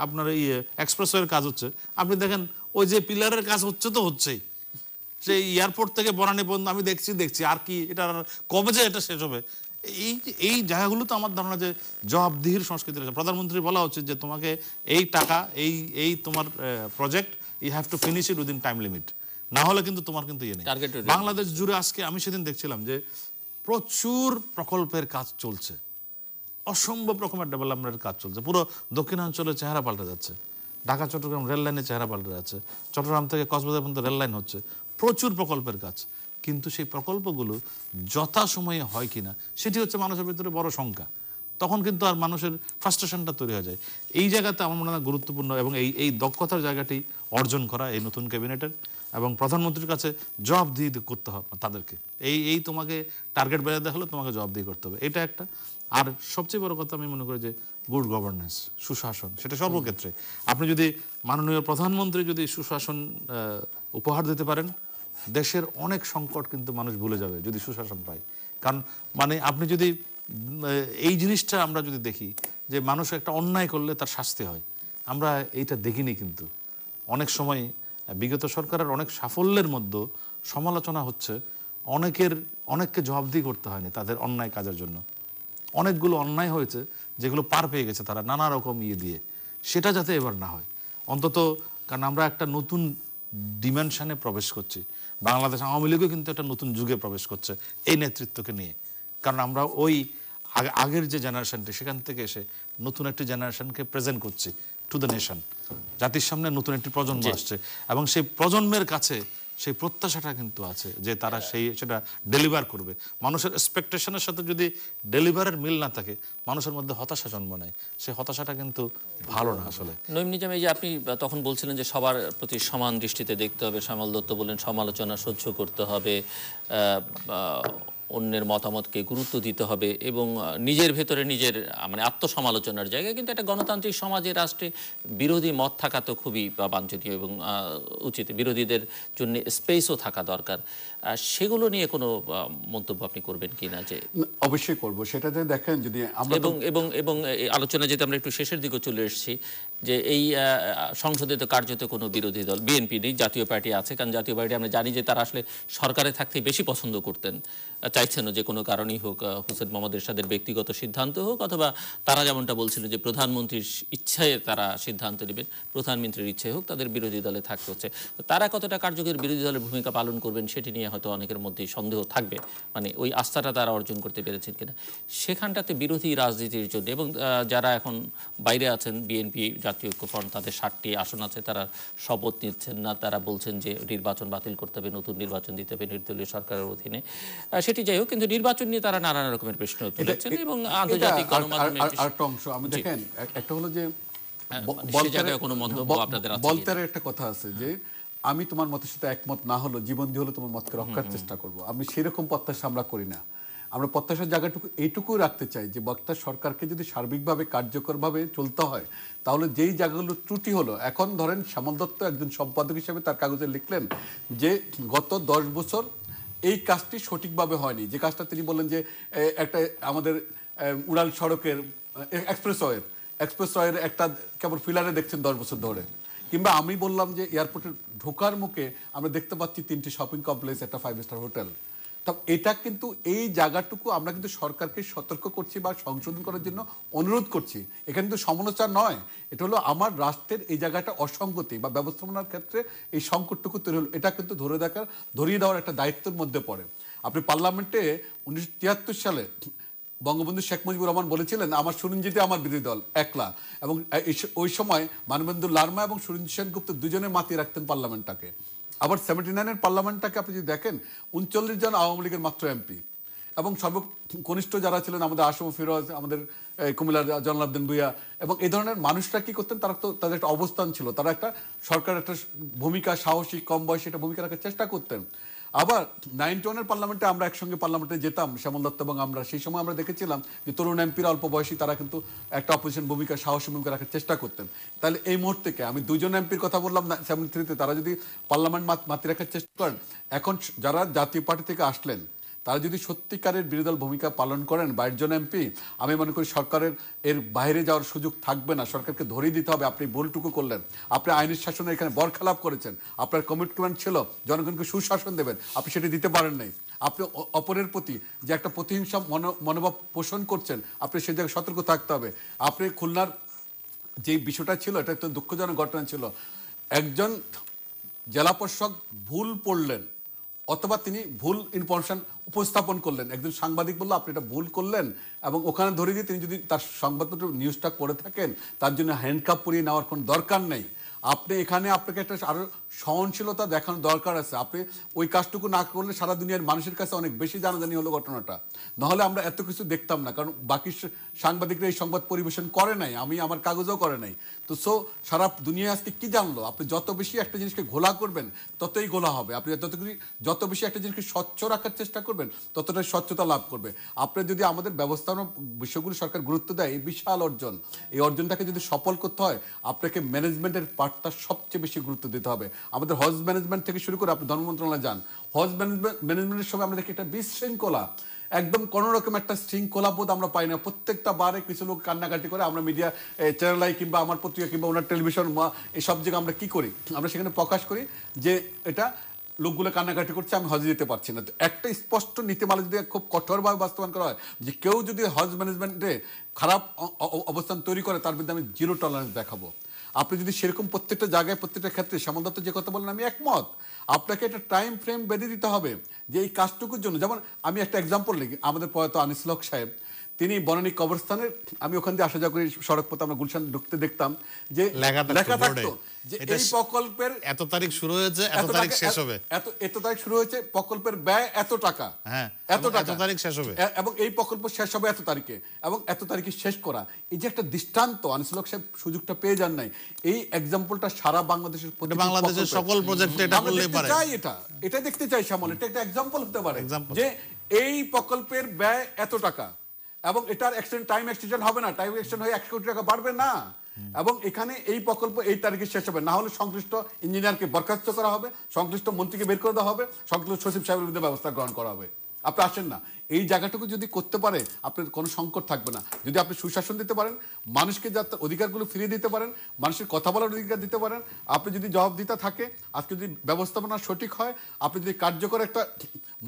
আপনার এই এক্সপ্রেসওয়ের কাজ হচ্ছে, আপনি দেখেন ওই যে পিলারের কাজ হচ্ছে তো হচ্ছেই, সেই এয়ারপোর্ট থেকে বনানী পর্যন্ত আমি দেখছি আর কি, এটা কবে যে এটা শেষ হবে? এই জায়গাগুলো তো আমার ধারণা যে জবাবদিহির সংস্কৃতি রয়েছে। প্রধানমন্ত্রী বলা উচিত যে তোমাকে এই টাকা, এই তোমার project, you have to finish it within time limit, না হলে কিন্তু তোমার কিন্তু ইয়ে নেই। বাংলাদেশ জুড়ে আজকে আমি সেদিন দেখছিলাম যে প্রচুর প্রকল্পের কাজ চলছে, অসম্ভব রকমের ডেভেলপমেন্টের কাজ চলছে। পুরো দক্ষিণাঞ্চলের চেহারা পাল্টে যাচ্ছে, ঢাকা চট্টগ্রাম রেল লাইনের চেহারা পাল্টে যাচ্ছে, চট্টগ্রাম থেকে কক্সবাজার পর্যন্ত রেল লাইন হচ্ছে, প্রচুর প্রকল্পের কাজ। কিন্তু সেই প্রকল্পগুলো যথাসময়ে হয় কিনা, সেটি হচ্ছে মানুষের ভিতরে বড় শঙ্কা। তখন কিন্তু আর মানুষের ফ্রাস্ট্রেশনটা তৈরি হয়ে যায়। এই জায়গাতে আমার মনে হয় গুরুত্বপূর্ণ, এবং এই দক্ষতার জায়গাটি অর্জন করা এই নতুন ক্যাবিনেটের, এবং প্রধানমন্ত্রীর কাছে জবাবদিহি করতে হবে তাদেরকে। এই তোমাকে টার্গেট বেড়ে দেওয়া হলে তোমাকে জবাবদিহি করতে হবে, এটা একটা। আর সবচেয়ে বড় কথা আমি মনে করি যে গুড গভর্নেন্স, সুশাসন, সেটা সর্বক্ষেত্রে। আপনি যদি মাননীয় প্রধানমন্ত্রী যদি সুশাসন উপহার দিতে পারেন, দেশের অনেক সংকট কিন্তু মানুষ ভুলে যাবে যদি সুশাসন পায়। কারণ মানে আপনি যদি এই জিনিসটা আমরা যদি দেখি যে মানুষ একটা অন্যায় করলে তার শাস্তি হয়, আমরা এইটা দেখিনি। কিন্তু অনেক সময় বিগত সরকারের অনেক সাফল্যের মধ্যে সমালোচনা হচ্ছে অনেককে জবাবদিহি করতে হয়নি তাদের অন্যায় কাজের জন্য। অনেকগুলো অন্যায় হয়েছে যেগুলো পার পেয়ে গেছে তারা নানা রকম দিয়ে, সেটা যাতে এবার না হয় অন্তত। কারণ আমরা একটা নতুন ডিমেনশনে প্রবেশ করছি, বাংলাদেশ আওয়ামী লীগও কিন্তু একটা নতুন যুগে প্রবেশ করছে এই নেতৃত্বকে নিয়ে। কারণ আমরা ওই আগের যে জেনারেশনটি, সেখান থেকে এসে নতুন একটি জেনারেশনকে প্রেজেন্ট করছি টু দ্য নেশন। জাতির সামনে নতুন একটি প্রজন্ম আসছে, এবং সেই প্রজন্মের কাছে সেই প্রত্যাশাটা কিন্তু আছে যে তারা সেটা ডেলিভার করবে। মানুষের এক্সপেকটেশনের সাথে যদি ডেলিভারের মিল না থাকে, মানুষের মধ্যে হতাশা জন্ম নেয়। সেই হতাশাটা কিন্তু ভালো না আসলে। নঈম নিজাম, এই যে আপনি তখন বলছিলেন যে সবার প্রতি সমান দৃষ্টিতে দেখতে হবে, শ্যামল দত্ত বললেন সমালোচনা সহ্য করতে হবে, অন্যের মতামতকে গুরুত্ব দিতে হবে, এবং নিজের ভেতরে নিজের মানে আত্মসমালোচনার জায়গায়। কিন্তু একটা গণতান্ত্রিক সমাজে, রাষ্ট্রে বিরোধী মত থাকা তো খুবই বাঞ্ছনীয় এবং উচিত, বিরোধীদের জন্য স্পেসও থাকা দরকার। সেগুলো নিয়ে কোনো মন্তব্য আপনি করবেন কিনা? যে অবশ্যই করব, সেটাতে দেখেন যদি আমরা এবং আলোচনা যেতে আমরা একটু শেষের দিকে চলে এসেছি, যে এই সংসদে তো কার্যত কোনো বিরোধী দল, বিএনপি নেই, জাতীয় পার্টি আছে। কারণ জাতীয় পার্টি আমরা জানি যে তারা আসলে সরকারে থাকতেই বেশি পছন্দ করতেন, চাইছেন যে কোনো কারণেই হোক, হোসেন মোহাম্মদ এরশাদের ব্যক্তিগত সিদ্ধান্ত হোক, অথবা তারা যেমনটা বলছিল যে প্রধানমন্ত্রীর ইচ্ছায় তারা সিদ্ধান্ত নেবেন, প্রধানমন্ত্রীর ইচ্ছায় হোক, তাদের বিরোধী দলে থাকতে হচ্ছে। তারা কতটা কার্যকর বিরোধী দলের ভূমিকা পালন করবেন সেটি নিয়ে হয়তো অনেকের মধ্যেই সন্দেহ থাকবে, মানে ওই আস্থাটা তারা অর্জন করতে পেরেছেন কিনা সেখানটাতে বিরোধী রাজনীতির জন্য। এবং যারা এখন বাইরে আছেন, বিএনপি, জাতীয় ঐক্যফ্রন্ট, তাদের 7টি আসন আছে, তারা শপথ নিচ্ছেন না, তারা বলছেন যে নির্বাচন বাতিল করতে হবে, নতুন নির্বাচন দিতে হবে নির্দলীয় সরকারের অধীনে। সেটি যাই হোক, কিন্তু নির্বাচন নিয়ে তারা নানা রকমের প্রশ্ন তুলেছেন, এবং আন্তর্জাতিক গণমাধ্যমে আরেকটা অংশ আমি দেখেন, একটা হলো যে মানে সে জায়গায় কোনো মন্তব্য আপনাদের আছে বলতে কিনা? একটা কথা আছে যে আমি তোমার মতের সাথে একমত না হলো জীবন দিয়ে হলো তোমার মতকে রক্ষার চেষ্টা করব। আমি সেরকম প্রত্যাশা আমরা করি না। আমরা প্রত্যাশার জায়গাটুকু এইটুকুই রাখতে চাই যে বক্তা সরকারকে যদি সার্বিকভাবে কার্যকরভাবে চলতে হয় তাহলে যেই জায়গাগুলো ত্রুটি হলো, এখন ধরেন শ্যামল দত্ত একজন সম্পাদক হিসেবে তার কাগজে লিখলেন যে গত 10 বছর এই কাজটি সঠিকভাবে হয়নি। যে কাজটা তিনি বললেন যে একটা আমাদের উড়াল সড়কের এক্সপ্রেসওয়ের একটা কেবল ফিলারে দেখছেন 10 বছর ধরে, কিংবা আমি বললাম যে এয়ারপোর্টের ঢোকার মুখে আমরা দেখতে পাচ্ছি 3টি শপিং কমপ্লেক্স, একটা 5 স্টার হোটেল। তা এটা কিন্তু এই জায়গাটুকু আমরা কিন্তু সরকারকে সতর্ক করছি বা সংশোধন করার জন্য অনুরোধ করছি। এখানে কিন্তু সমালোচনা নয়, এটা হলো আমার রাষ্ট্রের এই জায়গাটা অসঙ্গতি বা ব্যবস্থাপনার ক্ষেত্রে এই সংকটটুকু তৈরি হলো, এটা কিন্তু ধরিয়ে দেওয়ার একটা দায়িত্বের মধ্যে পড়ে। আপনি পার্লামেন্টে 1973 সালে বঙ্গবন্ধু শেখ মুজিবুর রহমান বলেছিলেন আমার সুরঞ্জিতে আমার বিরোধী দল একলা, এবং ওই সময় মানবেন্দ্র লারমা এবং সুরঞ্জিত সেনগুপ্ত দুজনে মাতিয়ে রাখতেন পার্লামেন্টটাকে। আবার 79-এর পার্লামেন্টটাকে আপনি যদি দেখেন 39 জন আওয়ামী লীগের মাত্র এমপি, এবং সর্বকনিষ্ঠ যারা ছিলেন আমাদের আসম ফিরোজ, আমাদের কুমিল্লার জনলাবদিন ভুইয়া, এবং এই ধরনের মানুষরা কি করতেন, তারা তো তাদের একটা অবস্থান ছিল, তারা একটা সরকার একটা ভূমিকা, সাহসী কম বয়সে একটা ভূমিকা রাখার চেষ্টা করতেন। আবার 91-এর পার্লামেন্টে আমরা একসঙ্গে পার্লামেন্টে যেতাম শ্যামল দত্ত এবং আমরা, সেই সময় আমরা দেখেছিলাম যে তরুণ এমপিরা অল্প বয়সী তারা কিন্তু একটা অপোজিশন ভূমিকা, সাহসী ভূমিকা রাখার চেষ্টা করতেন। তাহলে এই মুহূর্তে আমি 2 জন এমপির কথা বললাম না 73-তে, তারা যদি পার্লামেন্ট মাতিয়ে রাখার চেষ্টা করেন, এখন যারা জাতীয় পার্টি থেকে আসলেন তারা যদি সত্যিকারের বিরোধী দল ভূমিকা পালন করেন 22 জন এমপি, আমি মনে করি সরকারের এর বাইরে যাওয়ার সুযোগ থাকবে না। সরকারকে ধরিয়ে দিতে হবে আপনি ভুলটুকু করলেন, আপনি আইনের শাসনের এখানে বরখেলাপ করেছেন, আপনার কমিটমেন্ট ছিল জনগণকে সুশাসন দেবেন, আপনি সেটা দিতে পারেন নাই। আপনি অপরের প্রতি যে একটা প্রতিহিংসা মনোভাব পোষণ করছেন, আপনি সে জায়গায় সতর্ক থাকতে হবে। আপনি খুলনার যে বিষয়টা ছিল এটা একটা দুঃখজনক ঘটনা ছিল, একজন জেলা প্রশাসক ভুল পড়লেন অথবা তিনি ভুল ইনফরমেশন উপস্থাপন করলেন, একজন সাংবাদিক বললো আপনি এটা ভুল করলেন, এবং ওখানে ধরে দিয়ে তিনি যদি তার সংবাদপত্র নিউজটা করে থাকেন তার জন্য হ্যান্ডকাপ পরিয়ে নেওয়ার কোনো দরকার নেই। আপনি এখানে আপনাকে একটা আরো সহনশীলতা দেখানোর দরকার আছে। আপনি ওই কাজটুকু না করলে সারা দুনিয়ার মানুষের কাছে অনেক বেশি জানাজানি হলো ঘটনাটা, নাহলে আমরা এত কিছু দেখতাম না, কারণ বাকি সাংবাদিকরা এই সংবাদ পরিবেশন করে নাই, আমি আমার কাগজেও করে নাই। তো সারা দুনিয়া আজকে কি জানলো? আপনি যত বেশি একটা জিনিসকে ঘোলা করবেন ততই ঘোলা হবে, আপনি যত বেশি একটা জিনিসকে স্বচ্ছ রাখার চেষ্টা করবেন ততটাই স্বচ্ছতা লাভ করবে। আপনি যদি আমাদের ব্যবস্থাপনা বিষয়গুলো সরকার গুরুত্ব দেয়, এই বিশাল অর্জন, এই অর্জনটাকে যদি সফল করতে হয় আপনাকে ম্যানেজমেন্টের পার্টটা সবচেয়ে বেশি গুরুত্ব দিতে হবে। আমাদের হজ ম্যানেজমেন্ট থেকে শুরু করে আপনি ধর্ম মন্ত্রণালয়ে যান, হজ ম্যানেজমেন্টের সময় আমরা দেখি একটা বিশৃঙ্খলা, একদম কোনো রকম একটা শৃঙ্খলা বোধ আমরা পাই না। প্রত্যেকটা বারে কিছু লোক কান্নাকাটি করে, আমরা মিডিয়া চ্যানেলাই কিংবা আমার পত্রিকা কিংবা ওনার টেলিভিশন এই সব জায়গায় আমরা কি করি, আমরা সেখানে প্রকাশ করি যে এটা লোকগুলো কান্নাকাটি করছে, আমি হজে যেতে পারছি না। তো একটা স্পষ্ট নীতিমালা যদি খুব কঠোরভাবে বাস্তবায়ন করা হয় যে কেউ যদি হজ ম্যানেজমেন্টে খারাপ অবস্থান তৈরি করে তার বিরুদ্ধে আমি 0 টলারেন্স দেখাবো। আপনি যদি সেরকম প্রত্যেকটা জায়গায় প্রত্যেকটা ক্ষেত্রে শ্যামল দত্ত যে কথা বলেন আমি একমত, আপনাকে একটা টাইম ফ্রেম বেঁধে দিতে হবে যে এই কাজটুকুর জন্য। যেমন আমি একটা এক্সাম্পল লিখি, আমাদের প্রয়াত আনিসুল হক সাহেব, তিনি বনানী কবরস্থানের, আমি ওখান দিয়ে আসা যাওয়া করি সড়ক পথে, আমরা গুলশান ঢুকতে দেখতাম যে লেখা থাকতো যে এই প্রকল্পের এত তারিখ শুরু হয়েছে, এত তারিখ শেষ হবে, এত তারিখ শুরু হয়েছে, প্রকল্পের ব্যয় এত টাকা, হ্যাঁ এত তারিখ শেষ হবে, এবং এই প্রকল্প শেষ হবে এত তারিখে, এবং এত তারিখে শেষ করা। এই যে একটা দৃষ্টান্ত, আনিসুল হক সাহেব সুযোগটা পেয়ে যান নাই, এই এক্সাম্পলটা সারা বাংলাদেশের সকল প্রজেক্টে এটা করলেই পারে। এটা দেখতে চাই শ্যামল, এটা একটা এক্সাম্পল হতে পারে যে এই প্রকল্পের ব্যয় এত টাকা, এবং এটার টাইম এক্সটেনশন হবে না, টাইম এক্সটেনশন হয়ে 1 কোটি টাকা বাড়বে না, এবং এখানে এই প্রকল্প এই তারিখে শেষ হবে, না হলে সংশ্লিষ্ট ইঞ্জিনিয়ারকে বরখাস্ত করা হবে, সংশ্লিষ্ট মন্ত্রীকে বের করে দেওয়া হবে, সংশ্লিষ্ট সচিব সাহেবের বিরুদ্ধে ব্যবস্থা গ্রহণ করা হবে। আপনি আসেন না, এই জায়গাটুকু যদি করতে পারে আপনার কোনো সংকট থাকবে না। যদি আপনি সুশাসন দিতে পারেন, মানুষকে যাতে অধিকারগুলো ফিরিয়ে দিতে পারেন, মানুষের কথা বলার অধিকার দিতে পারেন, আপনি যদি জবাবদিহিতা থাকে, আজকে যদি ব্যবস্থাপনা সঠিক হয়, আপনি যদি কার্যকর একটা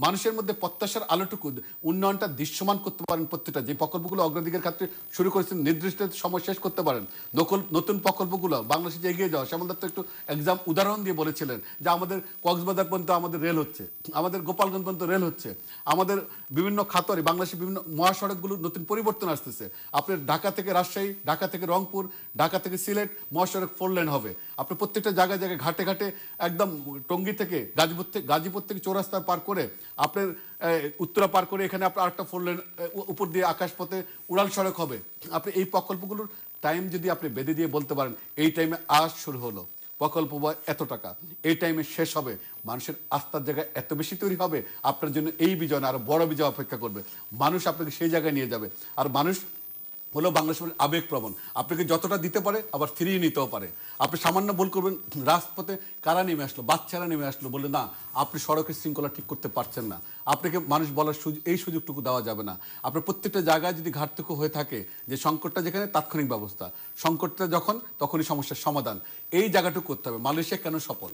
মানুষের মধ্যে প্রত্যাশার আলোটুকু উন্নয়নটা দৃশ্যমান করতে পারেন, প্রত্যেকটা যে প্রকল্পগুলো অগ্রাধিকার ক্ষেত্রে শুরু করেছেন নির্দিষ্ট সময় শেষ করতে পারেন, নতুন প্রকল্পগুলো বাংলাদেশে যে এগিয়ে যাওয়া, শ্যামল দত্ত একটু উদাহরণ দিয়ে বলেছিলেন যে আমাদের কক্সবাজার পর্যন্ত আমাদের রেল হচ্ছে, আমাদের গোপালগঞ্জ পর্যন্ত রেল হচ্ছে, আমাদের বিভিন্ন খাতরে বাংলাদেশের বিভিন্ন মহাসড়কগুলো নতুন পরিবর্তন আসতেছে। আপনার ঢাকা থেকে রাজশাহী, ঢাকা থেকে রংপুর, ঢাকা থেকে সিলেট মহাসড়ক 4 লেন হবে। আপনি প্রত্যেকটা জায়গায় জায়গায় ঘাটে ঘাটে একদম টঙ্গী থেকে গাজীপুর থেকে চৌরাস্তা পার করে আপনার উত্তরা পার করে এখানে আপনার আরেকটা 4 লেন উপর দিয়ে আকাশপথে উড়াল সড়ক হবে। আপনি এই প্রকল্পগুলোর টাইম যদি আপনি বেঁধে দিয়ে বলতে পারেন এই টাইমে আজ শুরু হলো প্রকল্প বা এত টাকা, এই টাইমে শেষ হবে, মানুষের আস্থার জায়গা এত বেশি তৈরি হবে, আপনার জন্য এই বিজয় না আরো বড় বিজয় অপেক্ষা করবে। মানুষ আপনাকে সেই জায়গায় নিয়ে যাবে। আর মানুষ হলো বাংলাদেশের আবেগপ্রবণ, আপনাকে যতটা দিতে পারে আবার ফিরিয়ে নিতেও পারে। আপনি সামান্য ভুল করবেন, রাজপথে কারা নেমে আসলো, বাচ্চারা নেমে আসলো, বললে না আপনি সড়কের শৃঙ্খলা ঠিক করতে পারছেন না, আপনাকে মানুষ বলার এই সুযোগটুকু দেওয়া যাবে না। আপনার প্রত্যেকটা জায়গায় যদি ঘাটটুকু হয়ে থাকে যে সংকটটা যেখানে তাৎক্ষণিক ব্যবস্থা, সংকটটা যখন তখনই সমস্যার সমাধান, এই জায়গাটুকু করতে হবে। মালয়েশিয়া কেন সফল,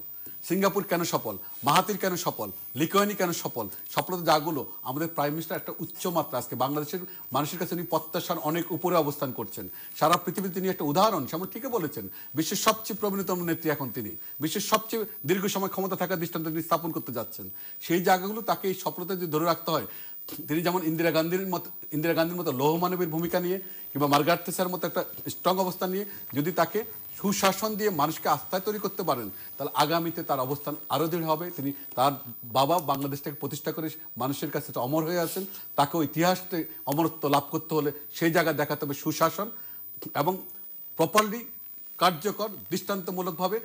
সিঙ্গাপুর কেন সফল, মাহাতির কেন সফল, লিকোয়ানি কেন সফল, সফলতা যাগুলো আমাদের প্রাইম মিনিস্টার একটা উচ্চ মাত্রা, আজকে বাংলাদেশের মানুষের কাছে উনি প্রত্যাশার অনেক উপরে অবস্থান করছেন। সারা পৃথিবীতে তিনি একটা উদাহরণ, সেমন ঠিকই বলেছেন, বিশ্বের সবচেয়ে প্রবীণতম নেত্রী এখন তিনি, বিশ্বের সবচেয়ে দীর্ঘ সময় ক্ষমতা থাকার দৃষ্টান্ত তিনি স্থাপন করতে যাচ্ছেন। সেই জায়গাগুলো তাকে এই সফলতা যদি ধরে রাখতে হয়, তিনি যেমন ইন্দিরা গান্ধীর মতো লৌহ মানবের ভূমিকা নিয়ে কিংবা মার্গারেট থেসারের মতো একটা স্ট্রং অবস্থান নিয়ে যদি তাকে সুশাসন দিয়ে মানুষকে আস্থায় তৈরি করতে পারেন, তাহলে আগামীতে তার অবস্থান আরও দৃঢ় হবে। তিনি তার বাবা বাংলাদেশটাকে প্রতিষ্ঠা করে মানুষের কাছে অমর হয়ে আছেন, তাকেও ইতিহাসে অমরত্ব লাভ করতে হলে সেই জায়গায় দেখাতে হবে সুশাসন এবং প্রপারলি কার্যকর দৃষ্টান্তমূলকভাবে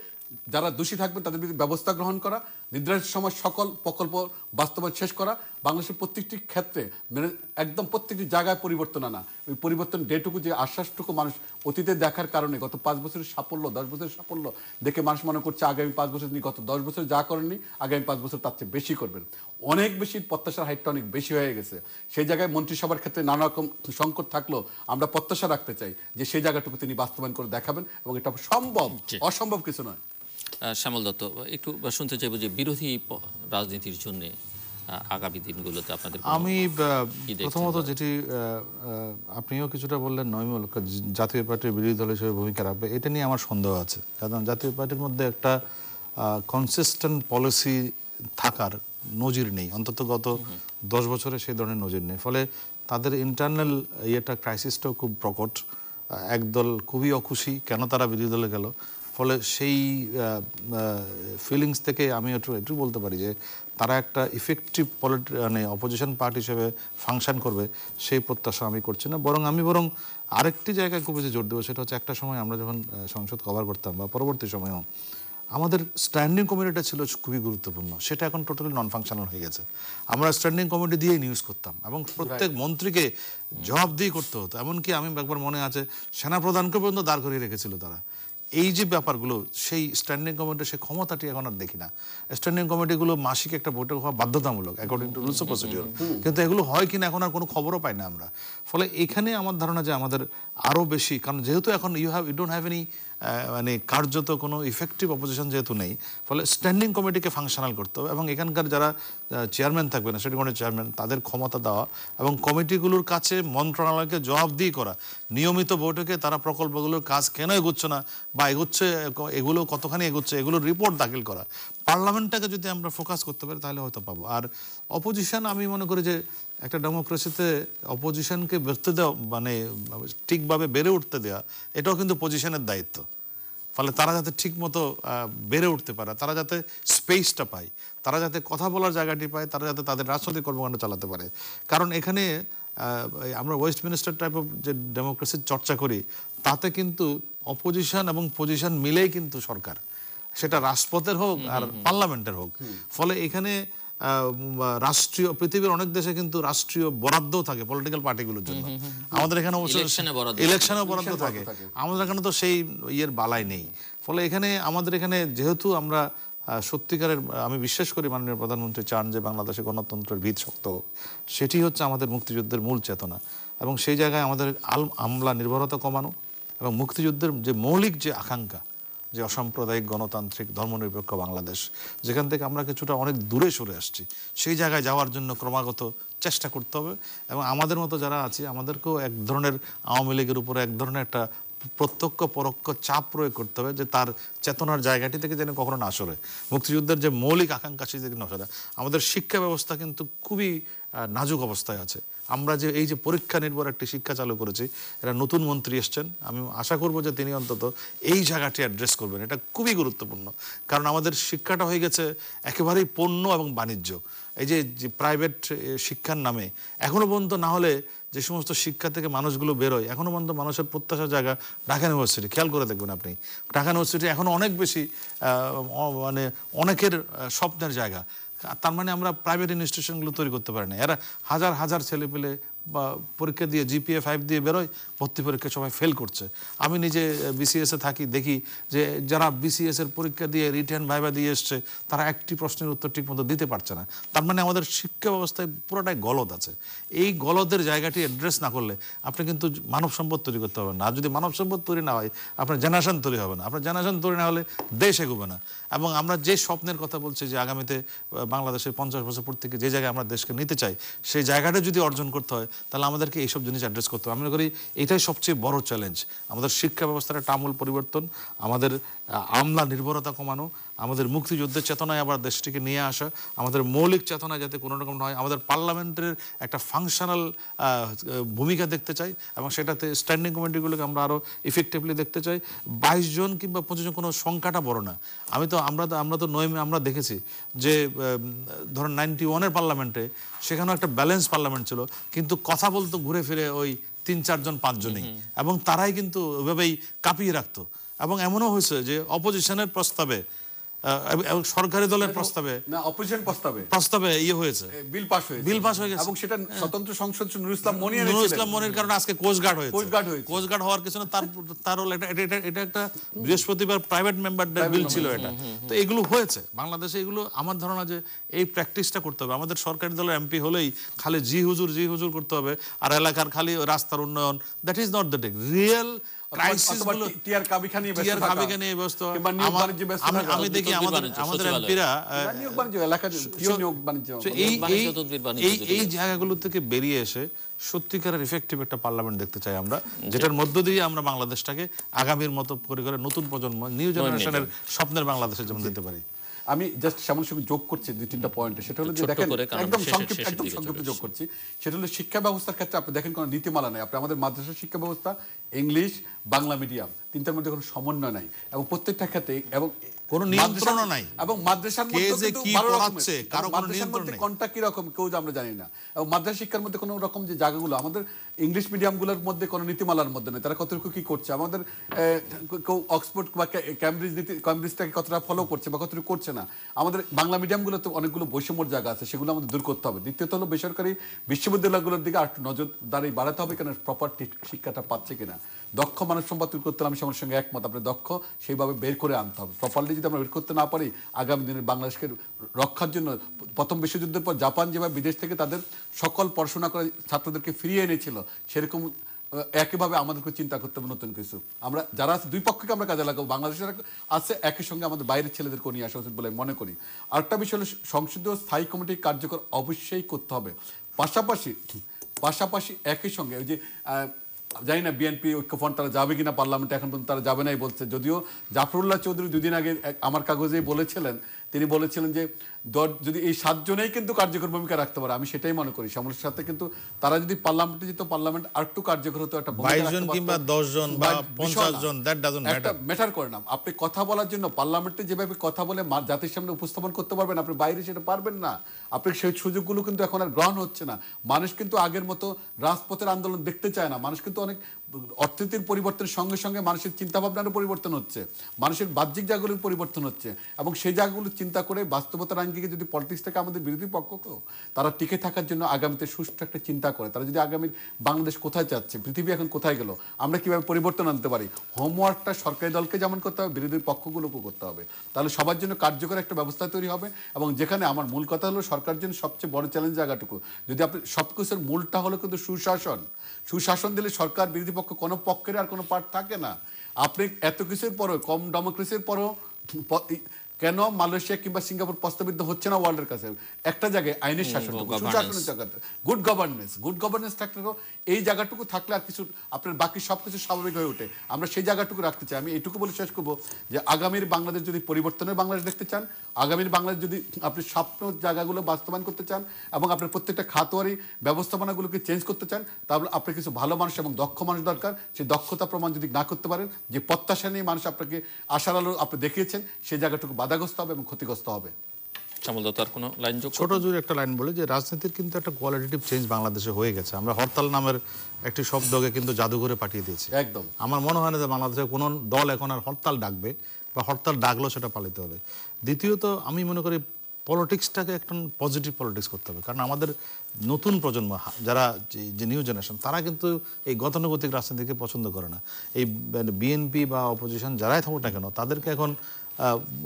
যারা দোষী থাকবেন তাদের বিরুদ্ধে ব্যবস্থা গ্রহণ করা, নির্ধারিত সময় সকল প্রকল্প বাস্তবায়ন শেষ করা, বাংলাদেশের প্রত্যেকটি ক্ষেত্রে মানে একদম প্রত্যেকটি জায়গায় পরিবর্তন আনা। ওই পরিবর্তন ডেটুকু যে আশ্বাসটুকু মানুষ অতীতে দেখার কারণে গত 5 বছরের সাফল্য 10 বছরের সাফল্য দেখে মানুষ মনে করছে আগামী 5 বছর তিনি গত 10 বছর যা করেননি আগামী 5 বছর তার চেয়ে বেশি করবেন। অনেক বেশি প্রত্যাশার হাইটটা অনেক বেশি হয়ে গেছে। সেই জায়গায় মন্ত্রিসভার ক্ষেত্রে নানা রকম সংকট থাকলেও আমরা প্রত্যাশা রাখতে চাই যে সেই জায়গাটুকু তিনি বাস্তবায়ন করে দেখাবেন এবং এটা সম্ভব, অসম্ভব কিছু নয়। শ্যামল দত্ত, একটু শুনতে চাইব যে বিরোধী রাজনীতির জন্য আগামী দিনগুলোতে আপনাদের আমি প্রথমত যেটি আপনিও কিছুটা বললেন নয়মুল, জাতীয় পার্টির বিরোধী দল হিসেবে ভূমিকা রাখবে, এটা নিয়ে আমার সন্দেহ আছে। কারণ জাতীয় পার্টির মধ্যে একটা কনসিস্টেন্ট পলিসি থাকার নজির নেই, অন্তত গত 10 বছরে সেই ধরনের নজির নেই। ফলে তাদের ইন্টারনাল ক্রাইসিসটাও খুব প্রকট। একদল খুবই অখুশি কেন তারা বিরোধী দলে গেল। ফলে সেই ফিলিংস থেকে আমি একটু বলতে পারি যে তারা একটা ইফেক্টিভ মানে অপোজিশন পার্টি হিসেবে ফাংশন করবে সেই প্রত্যাশা আমি করছি না। আমি আরেকটি জায়গায় খুব বেশি জোর দেবো, সেটা হচ্ছে একটা সময় আমরা যখন সংসদ কভার করতাম বা পরবর্তী সময়েও আমাদের স্ট্যান্ডিং কমিটিটা ছিল খুবই গুরুত্বপূর্ণ, সেটা এখন টোটালি নন ফাংশনাল হয়ে গেছে। আমরা স্ট্যান্ডিং কমিটি দিয়েই নিউজ করতাম এবং প্রত্যেক মন্ত্রীকে জবাবদিহি করতে হতো। এমনকি আমি একবার মনে আছে সেনাপ্রধানকে পর্যন্ত দাঁড় করিয়ে রেখেছিল তারা। এই যে ব্যাপারগুলো, সেই স্ট্যান্ডিং কমিটির সেই ক্ষমতাটি এখন আর দেখি না। স্ট্যান্ডিং কমিটিগুলো মাসিক একটা বৈঠক হওয়া বাধ্যতামূলক according to rules of procedure, কিন্তু এগুলো হয় কিনা এখন আর কোনো খবরও পাই না আমরা। ফলে এখানে আমার ধারণা যে আমাদের আরও বেশি, কারণ যেহেতু এখন ইউ ডোন্ট হ্যাভ এনি মানে কার্যত কোনো ইফেক্টিভ অপোজিশন যেহেতু নেই, ফলে স্ট্যান্ডিং কমিটিকে ফাংশনাল করতে হবে এবং এখানকার যারা চেয়ারম্যান থাকবেন, স্ট্যান্ডিং কমিটির চেয়ারম্যান, তাদের ক্ষমতা দেওয়া এবং কমিটিগুলোর কাছে মন্ত্রণালয়কে জবাবদিহি করা, নিয়মিত বৈঠকে তারা প্রকল্পগুলোর কাজ কেন এগোচ্ছে না বা এগোচ্ছে, এগুলো কতখানি এগোচ্ছে, এগুলোর রিপোর্ট দাখিল করা। পার্লামেন্টটাকে যদি আমরা ফোকাস করতে পারি তাহলে হয়তো পাবো। আর অপোজিশন, আমি মনে করি যে একটা ডেমোক্রেসিতে অপোজিশনকে বেরতে দেওয়া মানে ঠিকভাবে বেড়ে উঠতে দেওয়া, এটাও কিন্তু পজিশনের দায়িত্ব। ফলে তারা যাতে ঠিক মতো বেড়ে উঠতে পারে, তারা যাতে স্পেসটা পায়, তারা যাতে কথা বলার জায়গাটি পায়, তারা যাতে তাদের রাজনৈতিক কর্মকাণ্ড চালাতে পারে। কারণ এখানে আমরা ওয়েস্টমিনিস্টার টাইপ অফ যে ডেমোক্রেসির চর্চা করি, তাতে কিন্তু অপোজিশন এবং পজিশন মিলেই কিন্তু সরকার, সেটা রাজপথের হোক আর পার্লামেন্টের হোক। ফলে এখানে রাষ্ট্রীয়, পৃথিবীর অনেক দেশে কিন্তু রাষ্ট্রীয় বরাদ্দও থাকে পলিটিক্যাল পার্টিগুলোর জন্য। আমাদের এখানে ইলেকশনে বরাদ্দ থাকে, আমাদের এখানে তো সেই ইয়ের বালাই নেই। ফলে এখানে আমাদের এখানে যেহেতু আমরা সত্যিকারের, আমি বিশ্বাস করি মাননীয় প্রধানমন্ত্রী চান যে বাংলাদেশে গণতন্ত্রের ভিত শক্ত হোক, সেটি হচ্ছে আমাদের মুক্তিযুদ্ধের মূল চেতনা। এবং সেই জায়গায় আমাদের আমলা নির্ভরতা কমানো এবং মুক্তিযুদ্ধের যে মৌলিক যে আকাঙ্ক্ষা, যে অসাম্প্রদায়িক গণতান্ত্রিক ধর্মনিরপেক্ষ বাংলাদেশ, যেখান থেকে আমরা কিছুটা অনেক দূরে সরে আসছি, সেই জায়গায় যাওয়ার জন্য ক্রমাগত চেষ্টা করতে হবে। এবং আমাদের মতো যারা আছি, আমাদেরকেও এক ধরনের আওয়ামী লীগের উপরে এক ধরনের একটা প্রত্যক্ষ পরোক্ষ চাপ প্রয়োগ করতে হবে যে তার চেতনার জায়গাটি থেকে যেন কখনো না সরে, মুক্তিযুদ্ধের যে মৌলিক আকাঙ্ক্ষা সেই থেকে না সরে। আমাদের শিক্ষা ব্যবস্থা কিন্তু খুবই নাজুক অবস্থায় আছে। আমরা যে এই যে পরীক্ষা নির্ভর একটি শিক্ষা চালু করেছি, এটা নতুন মন্ত্রী এসছেন, আমি আশা করব যে তিনি অন্তত এই জায়গাটি অ্যাড্রেস করবেন। এটা খুবই গুরুত্বপূর্ণ, কারণ আমাদের শিক্ষাটা হয়ে গেছে একেবারেই পণ্য এবং বাণিজ্য। এই যে প্রাইভেট শিক্ষার নামে এখনো পর্যন্ত না হলে যে সমস্ত শিক্ষা থেকে মানুষগুলো বেরোয়, এখনো পর্যন্ত মানুষের প্রত্যাশার জায়গা ঢাকা ইউনিভার্সিটি। খেয়াল করে দেখবেন আপনি, ঢাকা ইউনিভার্সিটি এখনো অনেক বেশি মানে অনেকের স্বপ্নের জায়গা। তার মানে আমরা প্রাইভেট ইনস্টিটিউশনগুলো তৈরি করতে পারি না। এরা হাজার হাজার ছেলে পেলে বা পরীক্ষা দিয়ে GPA 5 দিয়ে বেরোয়, ভর্তি পরীক্ষা সবাই ফেল করছে। আমি নিজে BCS-এ থাকি, দেখি যে যারা BCS-এর পরীক্ষা দিয়ে রিটেন ভাইভা দিয়ে এসছে, তারা একটি প্রশ্নের উত্তর ঠিক মতো দিতে পারছে না। তার মানে আমাদের শিক্ষা ব্যবস্থায় পুরোটাই গলদ আছে। এই গলদের জায়গাটি অ্যাড্রেস না করলে আপনি কিন্তু মানব সম্পদ তৈরি করতে পারবেন না। আর যদি মানব সম্পদ তৈরি না হয়, আপনার জেনারেশন তৈরি হবে না। আপনার জেনারেশন তৈরি না হলে দেশ এগোবে না। এবং আমরা যে স্বপ্নের কথা বলছি যে আগামীতে বাংলাদেশের 50 বছর পর থেকে যে জায়গায় আমরা দেশকে নিতে চাই, সেই জায়গাটা যদি অর্জন করতে হয়, তাহলে আমাদেরকে এইসব জিনিস অ্যাড্রেস করতে হবে। আমি মনে করি এটাই সবচেয়ে বড় চ্যালেঞ্জ। আমাদের শিক্ষা ব্যবস্থার একটা আমূল পরিবর্তন, আমাদের আমলা নির্ভরতা কমানো, আমাদের মুক্তিযুদ্ধের চেতনায় আবার দেশটিকে নিয়ে আসা, আমাদের মৌলিক চেতনা যাতে কোনো রকম নয়, আমাদের পার্লামেন্টের একটা ফাংশনাল ভূমিকা দেখতে চাই এবং সেটাতে স্ট্যান্ডিং কমিটিগুলোকে আমরা আরও ইফেক্টিভলি দেখতে চাই। 22 জন কিংবা 25 জন কোনো সংখ্যাটা বড় না। আমরা তো আমরা দেখেছি যে ধরুন 91-এর পার্লামেন্টে সেখানেও একটা ব্যালেন্স পার্লামেন্ট ছিল, কিন্তু কথা বলতো ঘুরে ফিরে ওই 3-4 জন 5 জনই, এবং তারাই কিন্তু ওইভাবেই কাঁপিয়ে রাখতো। এবং এমনও হয়েছে যে অপোজিশনের প্রস্তাবে এবং সরকারি দলের প্রস্তাবে না, অপোজিশন প্রস্তাবে ইয়ে হয়েছে, বিল পাস হয়ে গেছে, এবং সেটা স্বতন্ত্র সংসদ নুরুল ইসলাম মনির কারণে আজকে কোস্টগার্ড হয়েছে। কোস্টগার্ড হওয়ার কিছু তার এটা একটা বৃহস্পতিবার প্রাইভেট মেম্বারদের বিল ছিল এটা। তো এগুলো হয়েছে বাংলাদেশে। এগুলো আমার ধারণা যে এই প্র্যাকটিসটা করতে হবে। আমাদের সরকারি দলের MP হলেই খালি জি হুজুর করতে হবে, আর এলাকার খালি রাস্তার উন্নয়ন, that is not the take. Real আমি দেখি আমাদের এমপিরা এই জায়গাগুলো থেকে বেরিয়ে এসে সত্যিকারের ইফেক্টিভ একটা পার্লামেন্ট দেখতে চাই আমরা, যেটার মধ্য দিয়ে আমরা বাংলাদেশটাকে আগামীর মতো করে নতুন প্রজন্ম, নিউ জেনারেশনের স্বপ্নের বাংলাদেশের যেমন দিতে পারি। আমি জাস্ট সামনের সঙ্গে যোগ করছি 2-3টা পয়েন্টে। সেটা হলো যে দেখেন, একদম সংক্ষিপ্ত যোগ করছি। সেটা হলো শিক্ষা ব্যবস্থার ক্ষেত্রে আপনি দেখেন কোনো নীতিমালা নাই। আপনি আমাদের মাদ্রাসা শিক্ষা ব্যবস্থা ইংলিশ, বাংলা মিডিয়াম, তিনটার মধ্যে কোনো সমন্বয় নাই, এবং প্রত্যেকটা ক্ষেত্রে এবং কোনো নিয়ন্ত্রণ নাই, এবং মাদ্রাসার মধ্যে কি পড়াচ্ছে কারো কোনো নিয়ন্ত্রণ নেই, কোনটা কি রকম কেউ আমরা জানি না। এবং মাদ্রাসা শিক্ষার মধ্যে কোনো রকম যে জায়গাগুলো আমাদের ইংলিশ মিডিয়ামগুলোর মধ্যে কোনো নীতিমালার মধ্যে নেই, তারা কতটুকু কি করছে, আমাদের কেউ অক্সফোর্ড বা ক্যামব্রিজটাকে কতটা ফলো করছে বা কতটুকু করছে না। আমাদের বাংলা মিডিয়ামগুলোতে অনেকগুলো বৈষম্যর জায়গা আছে, সেগুলো আমাদের দূর করতে হবে। দ্বিতীয়ত হলো বেসরকারি বিশ্ববিদ্যালয়গুলোর দিকে আর নজরদারি বাড়াতে হবে, কেন প্রপার শিক্ষাটা পাচ্ছে কিনা। দক্ষ মানব সম্পদ তৈরি করতে আমি আমার সঙ্গে একমত। আপনি দক্ষ সেইভাবে বের করে আনতে হবে। প্রপারলি যদি আমরা বের করতে না পারি, আগামী দিনের বাংলাদেশকে রক্ষার জন্য প্রথম বিশ্বযুদ্ধের পর জাপান যেভাবে বিদেশ থেকে তাদের সকল পড়াশোনা করে ছাত্রদেরকে ফিরিয়ে এনেছিল, সেরকম একইভাবে আমাদেরকে চিন্তা করতে হবে নতুন কিছু। আমরা যারা দুই পক্ষকে আমরা কাজে লাগাবো, বাংলাদেশের আছে, একই সঙ্গে আমাদের বাইরের ছেলেদেরকে নিয়ে আসা উচিত বলে মনে করি। আরেকটা বিষয় হলো সংসদীয় স্থায়ী কমিটি কার্যকর অবশ্যই করতে হবে। পাশাপাশি একই সঙ্গে ওই যে জানি না বিএনপি ঐক্যফ্রন্ট তারা যাবে কিনা পার্লামেন্টে, এখন পর্যন্ত তারা যাবে নাই বলছে। যদিও জাফরুল্লাহ চৌধুরী 2 দিন আগে আমার কাগজেই বলেছিলেন, তিনি বলেছিলেন যে যদি এই 7 জনেই কিন্তু কার্যকর ভূমিকা রাখতে পারে। আমি সেটাই মনে করি সমস্যার সাথে, কিন্তু তারা যদি পার্লামেন্টে যেত, পার্লামেন্ট আরেকটু কার্যকর হতো। একটা 22 জন কিংবা 10 জন বা 50 জন, দ্যাট ডাজন্ট ম্যাটার করে না। আপনি কথা বলার জন্য পার্লামেন্টে যেভাবে কথা বলে জাতির সামনে উপস্থাপন করতে পারবেন, আপনি বাইরে সেটা পারবেন না। আপনি সেই সুযোগগুলো কিন্তু এখন আর গ্রহণ হচ্ছে না। মানুষ কিন্তু আগের মতো রাজপথের আন্দোলন দেখতে চায় না। মানুষ কিন্তু অনেক অর্থনীতির পরিবর্তনের সঙ্গে সঙ্গে মানুষের চিন্তাভাবনারও পরিবর্তন হচ্ছে, মানুষের বাহ্যিক জায়গাগুলোর পরিবর্তন হচ্ছে, এবং সেই জায়গাগুলো চিন্তা করে বাস্তবতার আঙ্গিকে যদি পলিটিক্সটাকে আমাদের বিরোধী পক্ষকেও তারা টিকে থাকার জন্য আগামীতে সুষ্ঠু একটা চিন্তা করে, তারা যদি আগামীর বাংলাদেশ কোথায় যাচ্ছে, পৃথিবী এখন কোথায় গেল, আমরা কিভাবে পরিবর্তন আনতে পারি, হোমওয়ার্কটা সরকারি দলকে যেমন করতে হবে, বিরোধী পক্ষগুলোকেও করতে হবে। তাহলে সবার জন্য কার্যকর একটা ব্যবস্থা তৈরি হবে। এবং যেখানে আমার মূল কথা হলো সরকার জন্য সবচেয়ে বড় চ্যালেঞ্জ জায়গাটুকু, যদি আপনি সবকিছুর মূলটা হলো কিন্তু সুশাসন দিলে সরকার বিরোধী পক্ষ কোনো পক্ষের আর কোনো পার্ট থাকে না। আপনি এত কিছুর পরও, কম ডেমোক্রেসির পরও কেন মালয়েশিয়া কিংবা সিঙ্গাপুর প্রস্তাবিত হচ্ছে না ওয়ার্ল্ডের কাছে? একটা জায়গায় আইনের শাসনটুকু, সুশাসনের জায়গাটা, গুড গভর্নেন্স থাকলেও এই জায়গাটুকু থাকলে আর কিছু আপনার বাকি সব কিছু স্বাভাবিক হয়ে ওঠে। আমরা সেই জায়গাটুকু রাখতে চাই। আমি এইটুকু বলে শেষ করবো যে আগামীর বাংলাদেশ যদি পরিবর্তনের বাংলাদেশ দেখতে চান, আগামীর বাংলাদেশ যদি আপনি স্বপ্ন জায়গাগুলো বাস্তবায়ন করতে চান এবং আপনার প্রত্যেকটা খাতোয়ারি ব্যবস্থাপনাগুলোকে চেঞ্জ করতে চান, তাহলে আপনার কিছু ভালো মানুষ এবং দক্ষ মানুষ দরকার। সেই দক্ষতা প্রমাণ যদি না করতে পারেন, যে প্রত্যাশা নিয়ে মানুষ আপনাকে আশার আলো আপনি দেখিয়েছেন, সেই জায়গাটুকু বাধাগ্রস্ত হবে এবং ক্ষতিগ্রস্ত হবে। শ্যামল দত্ত আর কোনো লাইন যোগ ছোট জোরে একটা লাইন বলে যে রাজনীতির কিন্তু একটা কোয়ালিটেটিভ চেঞ্জ বাংলাদেশে হয়ে গেছে। আমরা হরতাল নামের একটি শব্দকে কিন্তু জাদুঘরে পাঠিয়ে দিয়েছি। একদম আমার মনে হয় না যে বাংলাদেশে কোনো দল এখন আর হরতাল ডাকবে বা হরতাল ডাকলেও সেটা পালিত হবে। দ্বিতীয়ত আমি মনে করি পলিটিক্সটাকে একটা পজিটিভ পলিটিক্স করতে হবে, কারণ আমাদের নতুন প্রজন্ম যারা যে নিউ জেনারেশন তারা কিন্তু এই গতানুগতিক রাজনীতিকে পছন্দ করে না। এই বিএনপি বা অপোজিশন যারাই থাকুক না কেন তাদেরকে এখন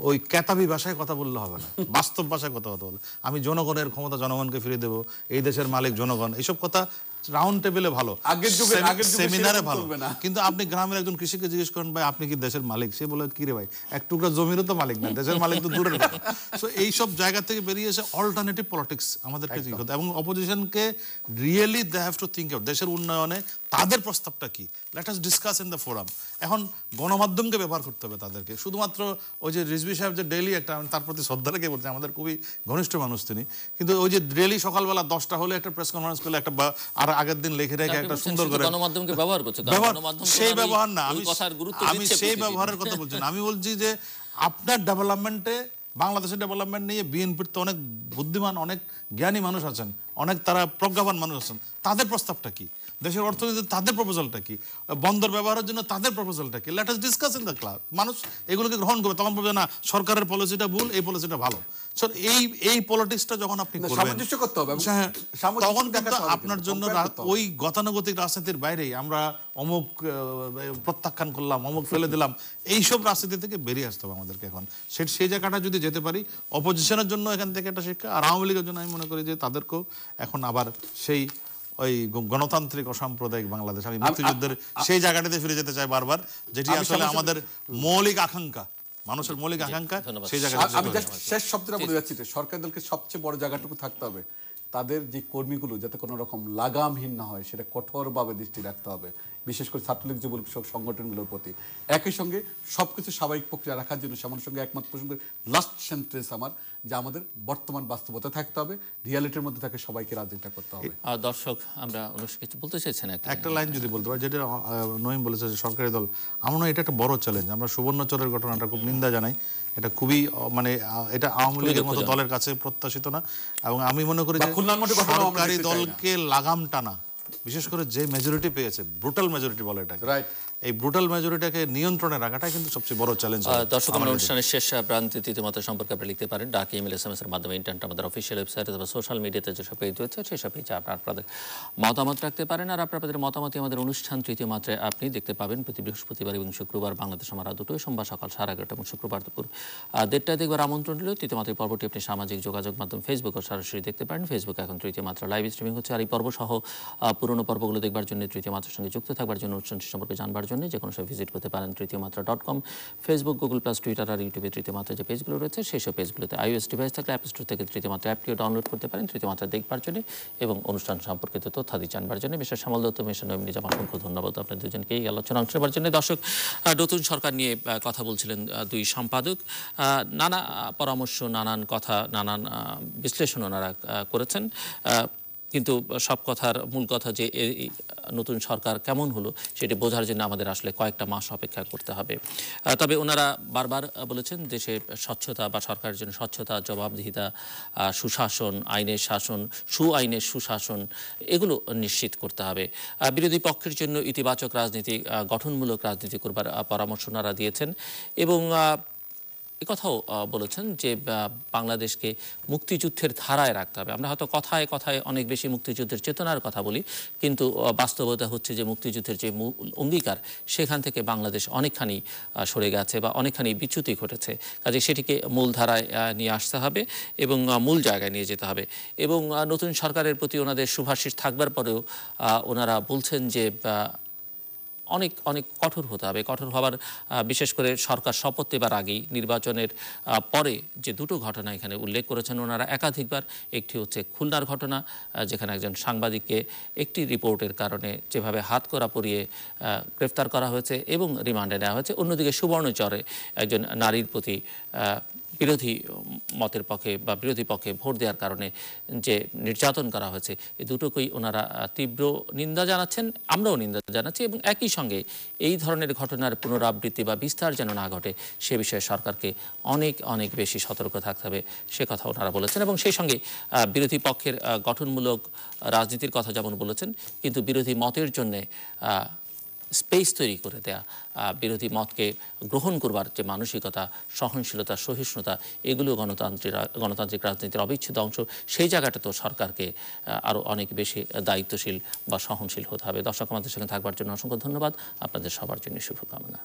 ওই ক্যাতাবি ভাষায় কথা বললে হবে না, বাস্তব ভাষায় কথা বলে আমি জনগণের ক্ষমতা জনগণকে ফিরিয়ে দেবো, এই দেশের মালিক জনগণ, এইসব কথা রাউন্ড টেবিলে ভালো, আগের যুগে সেমিনারে ভালো, চলবে না। কিন্তু আপনি গ্রামের একজন কৃষিকে জিজ্ঞেস করেন ভাই আপনি কি দেশের মালিক, সে বলে কি রে ভাই এক টুকরা জমিরও তো মালিক না, দেশের মালিক তো দূরের কথা। সো এইসব জায়গা থেকে বেরিয়ে এসে অল্টারনেটিভ পলিটিক্স আমাদেরকে জিজ্ঞেস করতে, এবং অপোজিশনকে really they have to think out দেশের উন্নয়নে তাদের প্রস্তাবটা কি, let us discuss in the forum. এখন গণমাধ্যমকে ব্যবহার করতে হবে তাদেরকে, শুধুমাত্র ওই যে রিজভী সাহেব যে ডেইলি একটা, আমি তার প্রতি শ্রদ্ধা রেখে বলছি, আমাদের খুবই ঘনিষ্ঠ মানুষ তিনি, কিন্তু ওই যে ডেইলি সকালবেলা 10টা হলে একটা প্রেস কনফারেন্স করলে একটা আর আগের দিন লিখে রেখে একটা সুন্দর করে গণমাধ্যমকে ব্যবহার করছে, সেই ব্যবহার না, আমি সেই সেই ব্যবহারের কথা বলছি না। আমি বলছি যে আপনার ডেভেলপমেন্টে, বাংলাদেশের ডেভেলপমেন্ট নিয়ে বিএনপির তো অনেক বুদ্ধিমান অনেক জ্ঞানী মানুষ আছেন, অনেক তারা প্রজ্ঞাবান মানুষ আছেন, তাদের প্রস্তাবটা কি, দেশের অর্থনীতি তাদের প্রপোজালটা কি, বন্দর ব্যবহারের জন্য তাদের প্রপোজালটা কি, let us discuss in the club. মানুষ এগুলোকে গ্রহণ করবে, তখন বলবে না সরকারের পলিসিটা ভুল, এই পলিসিটা ভালো। এই পলিটিক্সটা যখন আপনি করবেন সামঞ্জস্য করতে হবে, তখন কিন্তু আপনার জন্য ওই গতানুগতিক রাজনীতির বাইরেই আমরা অমুক প্রত্যাখ্যান করলাম, অমুক ফেলে দিলাম, এইসব রাজনীতি থেকে বেরিয়ে আসতে হবে আমাদেরকে এখন। সেই জায়গাটা যদি যেতে পারি, অপোজিশনের জন্য এখান থেকে একটা শিক্ষা, আর আওয়ামী লীগের জন্য আমি মনে করি যে তাদেরকেও এখন আবার সেই ওই গণতান্ত্রিক অসাম্প্রদায়িক বাংলাদেশ, আমি মুক্তিযুদ্ধের সেই জায়গাটাতে ফিরে যেতে চাই বারবার, যেটি আসলে আমাদের মৌলিক আকাঙ্ক্ষা, মানুষের মৌলিক আকাঙ্ক্ষা, সেই জায়গাটা। আমি শেষ শব্দটা বলে যাচ্ছি, সরকারি দলকে সবচেয়ে বড় জায়গাটুকু থাকতে হবে, তাদের যে কর্মীগুলো যাতে কোনো রকম লাগামহীন না হয় সেটা কঠোরভাবে দৃষ্টি রাখতে হবে, বিশেষ করে ছাত্রলীগ যুবলীগ সংগঠনগুলোর প্রতি। একই সঙ্গে সবকিছু স্বাভাবিক প্রক্রিয়া রাখার জন্য আমার সঙ্গে একমত পোষণ করে লাস্ট সেন্টেন্স আমার, যে আমাদের বর্তমান বাস্তবতা থাকতে হবে, রিয়ালিটির মধ্যে থাকে সবাইকে রাজনীতিটা করতে হবে। দর্শক আমরা কিছু বলতে চাইছেন, একটা লাইন যদি বলতে পারি, যেটা নঈম বলেছে যে সরকারি দল, আমার মনে হয় এটা একটা বড় চ্যালেঞ্জ। আমরা সুবর্ণচরের ঘটনাটা খুব নিন্দা জানাই, এটা খুবই মানে এটা আওয়ামী লীগের মতো দলের কাছে প্রত্যাশিত না, এবং আমি মনে করি যে সরকারি দলকে লাগাম টানা, বিশেষ করে যে মেজরিটি পেয়েছে, ব্রুটাল মেজরিটি বলে এটাকে, এই ব্রুটাল মেজরিটিকে নিয়ন্ত্রণে রাখাটা কিন্তু সবচেয়ে বড় চ্যালেঞ্জ। দর্শক আমরা অনুষ্ঠানের শেষ প্রান্তে তৃতীয়মাত্রা সম্পর্কে আপনি লিখতে পারেন ডাক, ইমেল, SMS এর মাধ্যমে, ইন্টারনেট, আমাদের অফিসিয়াল ওয়েবসাইট অথবা সোশ্যাল মিডিয়াতে যেসব পেজ রয়েছে সেসব পেজে আপনাদের মতামত রাখতে পারেন। আর আপনাদের মতামতই আমাদের অনুষ্ঠান তৃতীয় মাত্রায় আপনি দেখতে পাবেন প্রতি বৃহস্পতিবার এবং শুক্রবার বাংলাদেশ আমার দুটোই, সোমবার সকাল 11:30 এবং শুক্রবার দুপুর 1:30 দেখবার আমন্ত্রণ রইল। তৃতীয় মাত্রার পর্বটি আপনি সামাজিক যোগাযোগ মাধ্যম ফেসবুকে সরাসরি দেখতে পারেন। ফেসবুকে এখন তৃতীয় মাত্রা লাইভ স্ট্রিমিং হচ্ছে, আর এই পর্ব সহ পুরনো পর্বগুলো দেখবার জন্য, তৃতীয় মাত্রার সঙ্গে যুক্ত থাকবার জন্য, অনুষ্ঠানটি সম্পর্কে জানবার জন্য যে কোনো সময় ভিজিট করতে পারেন তৃতীয়মাত্রা.com, ফেসবুক, গুগল প্লাস, টুইটার আর ইউটিউবে তৃতীয় মাত্রা যে পেজগুলো রয়েছে সেই সব পেজগুলোতে iOS ডিভাইস থাকলে অ্যাপ স্টোর থেকে তৃতীয় মাত্রা অ্যাপটিও ডাউনলোড করতে পারেন তৃতীয় মাত্রা দেখবার জন্য এবং অনুষ্ঠান সম্পর্কিত তথ্যাদি জানবার জন্য। মিস্টার শ্যামল দত্ত, মিস্টার নঈম নিজাম, অসংখ্য ধন্যবাদ আপনাদের দুজনকেই আলোচনা অংশ নেবার জন্য। দর্শক, নতুন সরকার নিয়ে কথা বলছিলেন দুই সম্পাদক, নানা পরামর্শ, নানান কথা, নানান বিশ্লেষণ ওনারা করেছেন, কিন্তু সব কথার মূল কথা যে নতুন সরকার কেমন হলো সেটি বোঝার জন্য আমাদের আসলে কয়েকটা মাস অপেক্ষা করতে হবে। তবে ওনারা বারবার বলেছেন দেশে স্বচ্ছতা বা সরকারের জন্য স্বচ্ছতা, জবাবদিহিতা, সুশাসন, আইনের শাসন, আইনের সুশাসন, এগুলো নিশ্চিত করতে হবে। বিরোধী পক্ষের জন্য ইতিবাচক রাজনীতি, গঠনমূলক রাজনীতি করবার পরামর্শ ওনারা দিয়েছেন এবং কথাও বলেছেন যে বাংলাদেশকে মুক্তিযুদ্ধের ধারায় রাখতে হবে। আমরা হয়তো কথায় কথায় অনেক বেশি মুক্তিযুদ্ধের চেতনার কথা বলি, কিন্তু বাস্তবতা হচ্ছে যে মুক্তিযুদ্ধের যে মূল অঙ্গীকার সেখান থেকে বাংলাদেশ অনেকখানি সরে গেছে বা অনেকখানি বিচ্যুতি ঘটেছে। কাজে সেটিকে মূল ধারায় নিয়ে আসতে হবে এবং মূল জায়গায় নিয়ে যেতে হবে। এবং নতুন সরকারের প্রতি ওনাদের শুভাশিস থাকবার পরেও ওনারা বলছেন যে অনেক অনেক কঠোর হতে হবে। কঠোর হবার বিশেষ করে সরকার শপথ নেবার আগেই, নির্বাচনের পরে যে দুটো ঘটনা এখানে উল্লেখ করেছেন ওনারা একাধিকবার। একটি হচ্ছে খুলনার ঘটনা, যেখানে একজন সাংবাদিককে একটি রিপোর্টের কারণে যেভাবে হাতকড়া পরিয়ে গ্রেফতার করা হয়েছে এবং রিমান্ডে নেওয়া হয়েছে। অন্যদিকে সুবর্ণচরে একজন নারীর প্রতি বিরোধী মতের পক্ষে বা বিরোধী পক্ষে ভোট দেওয়ার কারণে যে নির্যাতন করা হয়েছে এই দুটোকেই ওনারা তীব্র নিন্দা জানাচ্ছেন, আমরাও নিন্দা জানাচ্ছি, এবং একই সঙ্গে এই ধরনের ঘটনার পুনরাবৃত্তি বা বিস্তার যেন না ঘটে সে বিষয়ে সরকারকে অনেক অনেক বেশি সতর্ক থাকতে হবে সে কথা ওনারা বলেছেন। এবং সেই সঙ্গে বিরোধী পক্ষের গঠনমূলক রাজনীতির কথা যেমন বলেছেন, কিন্তু বিরোধী মতের জন্যে স্পেস তৈরি করে দেয়া, বিরোধী মতকে গ্রহণ করবার যে মানসিকতা, সহনশীলতা, সহিষ্ণুতা, এগুলো গণতান্ত্রিক রাজনীতির অবিচ্ছেদ্য অংশ। সেই জায়গাটা তো সরকারকে আরও অনেক বেশি দায়িত্বশীল বা সহনশীল হতে হবে। দর্শক আমাদের সঙ্গে থাকবার জন্য অসংখ্য ধন্যবাদ, আপনাদের সবার জন্য শুভকামনা।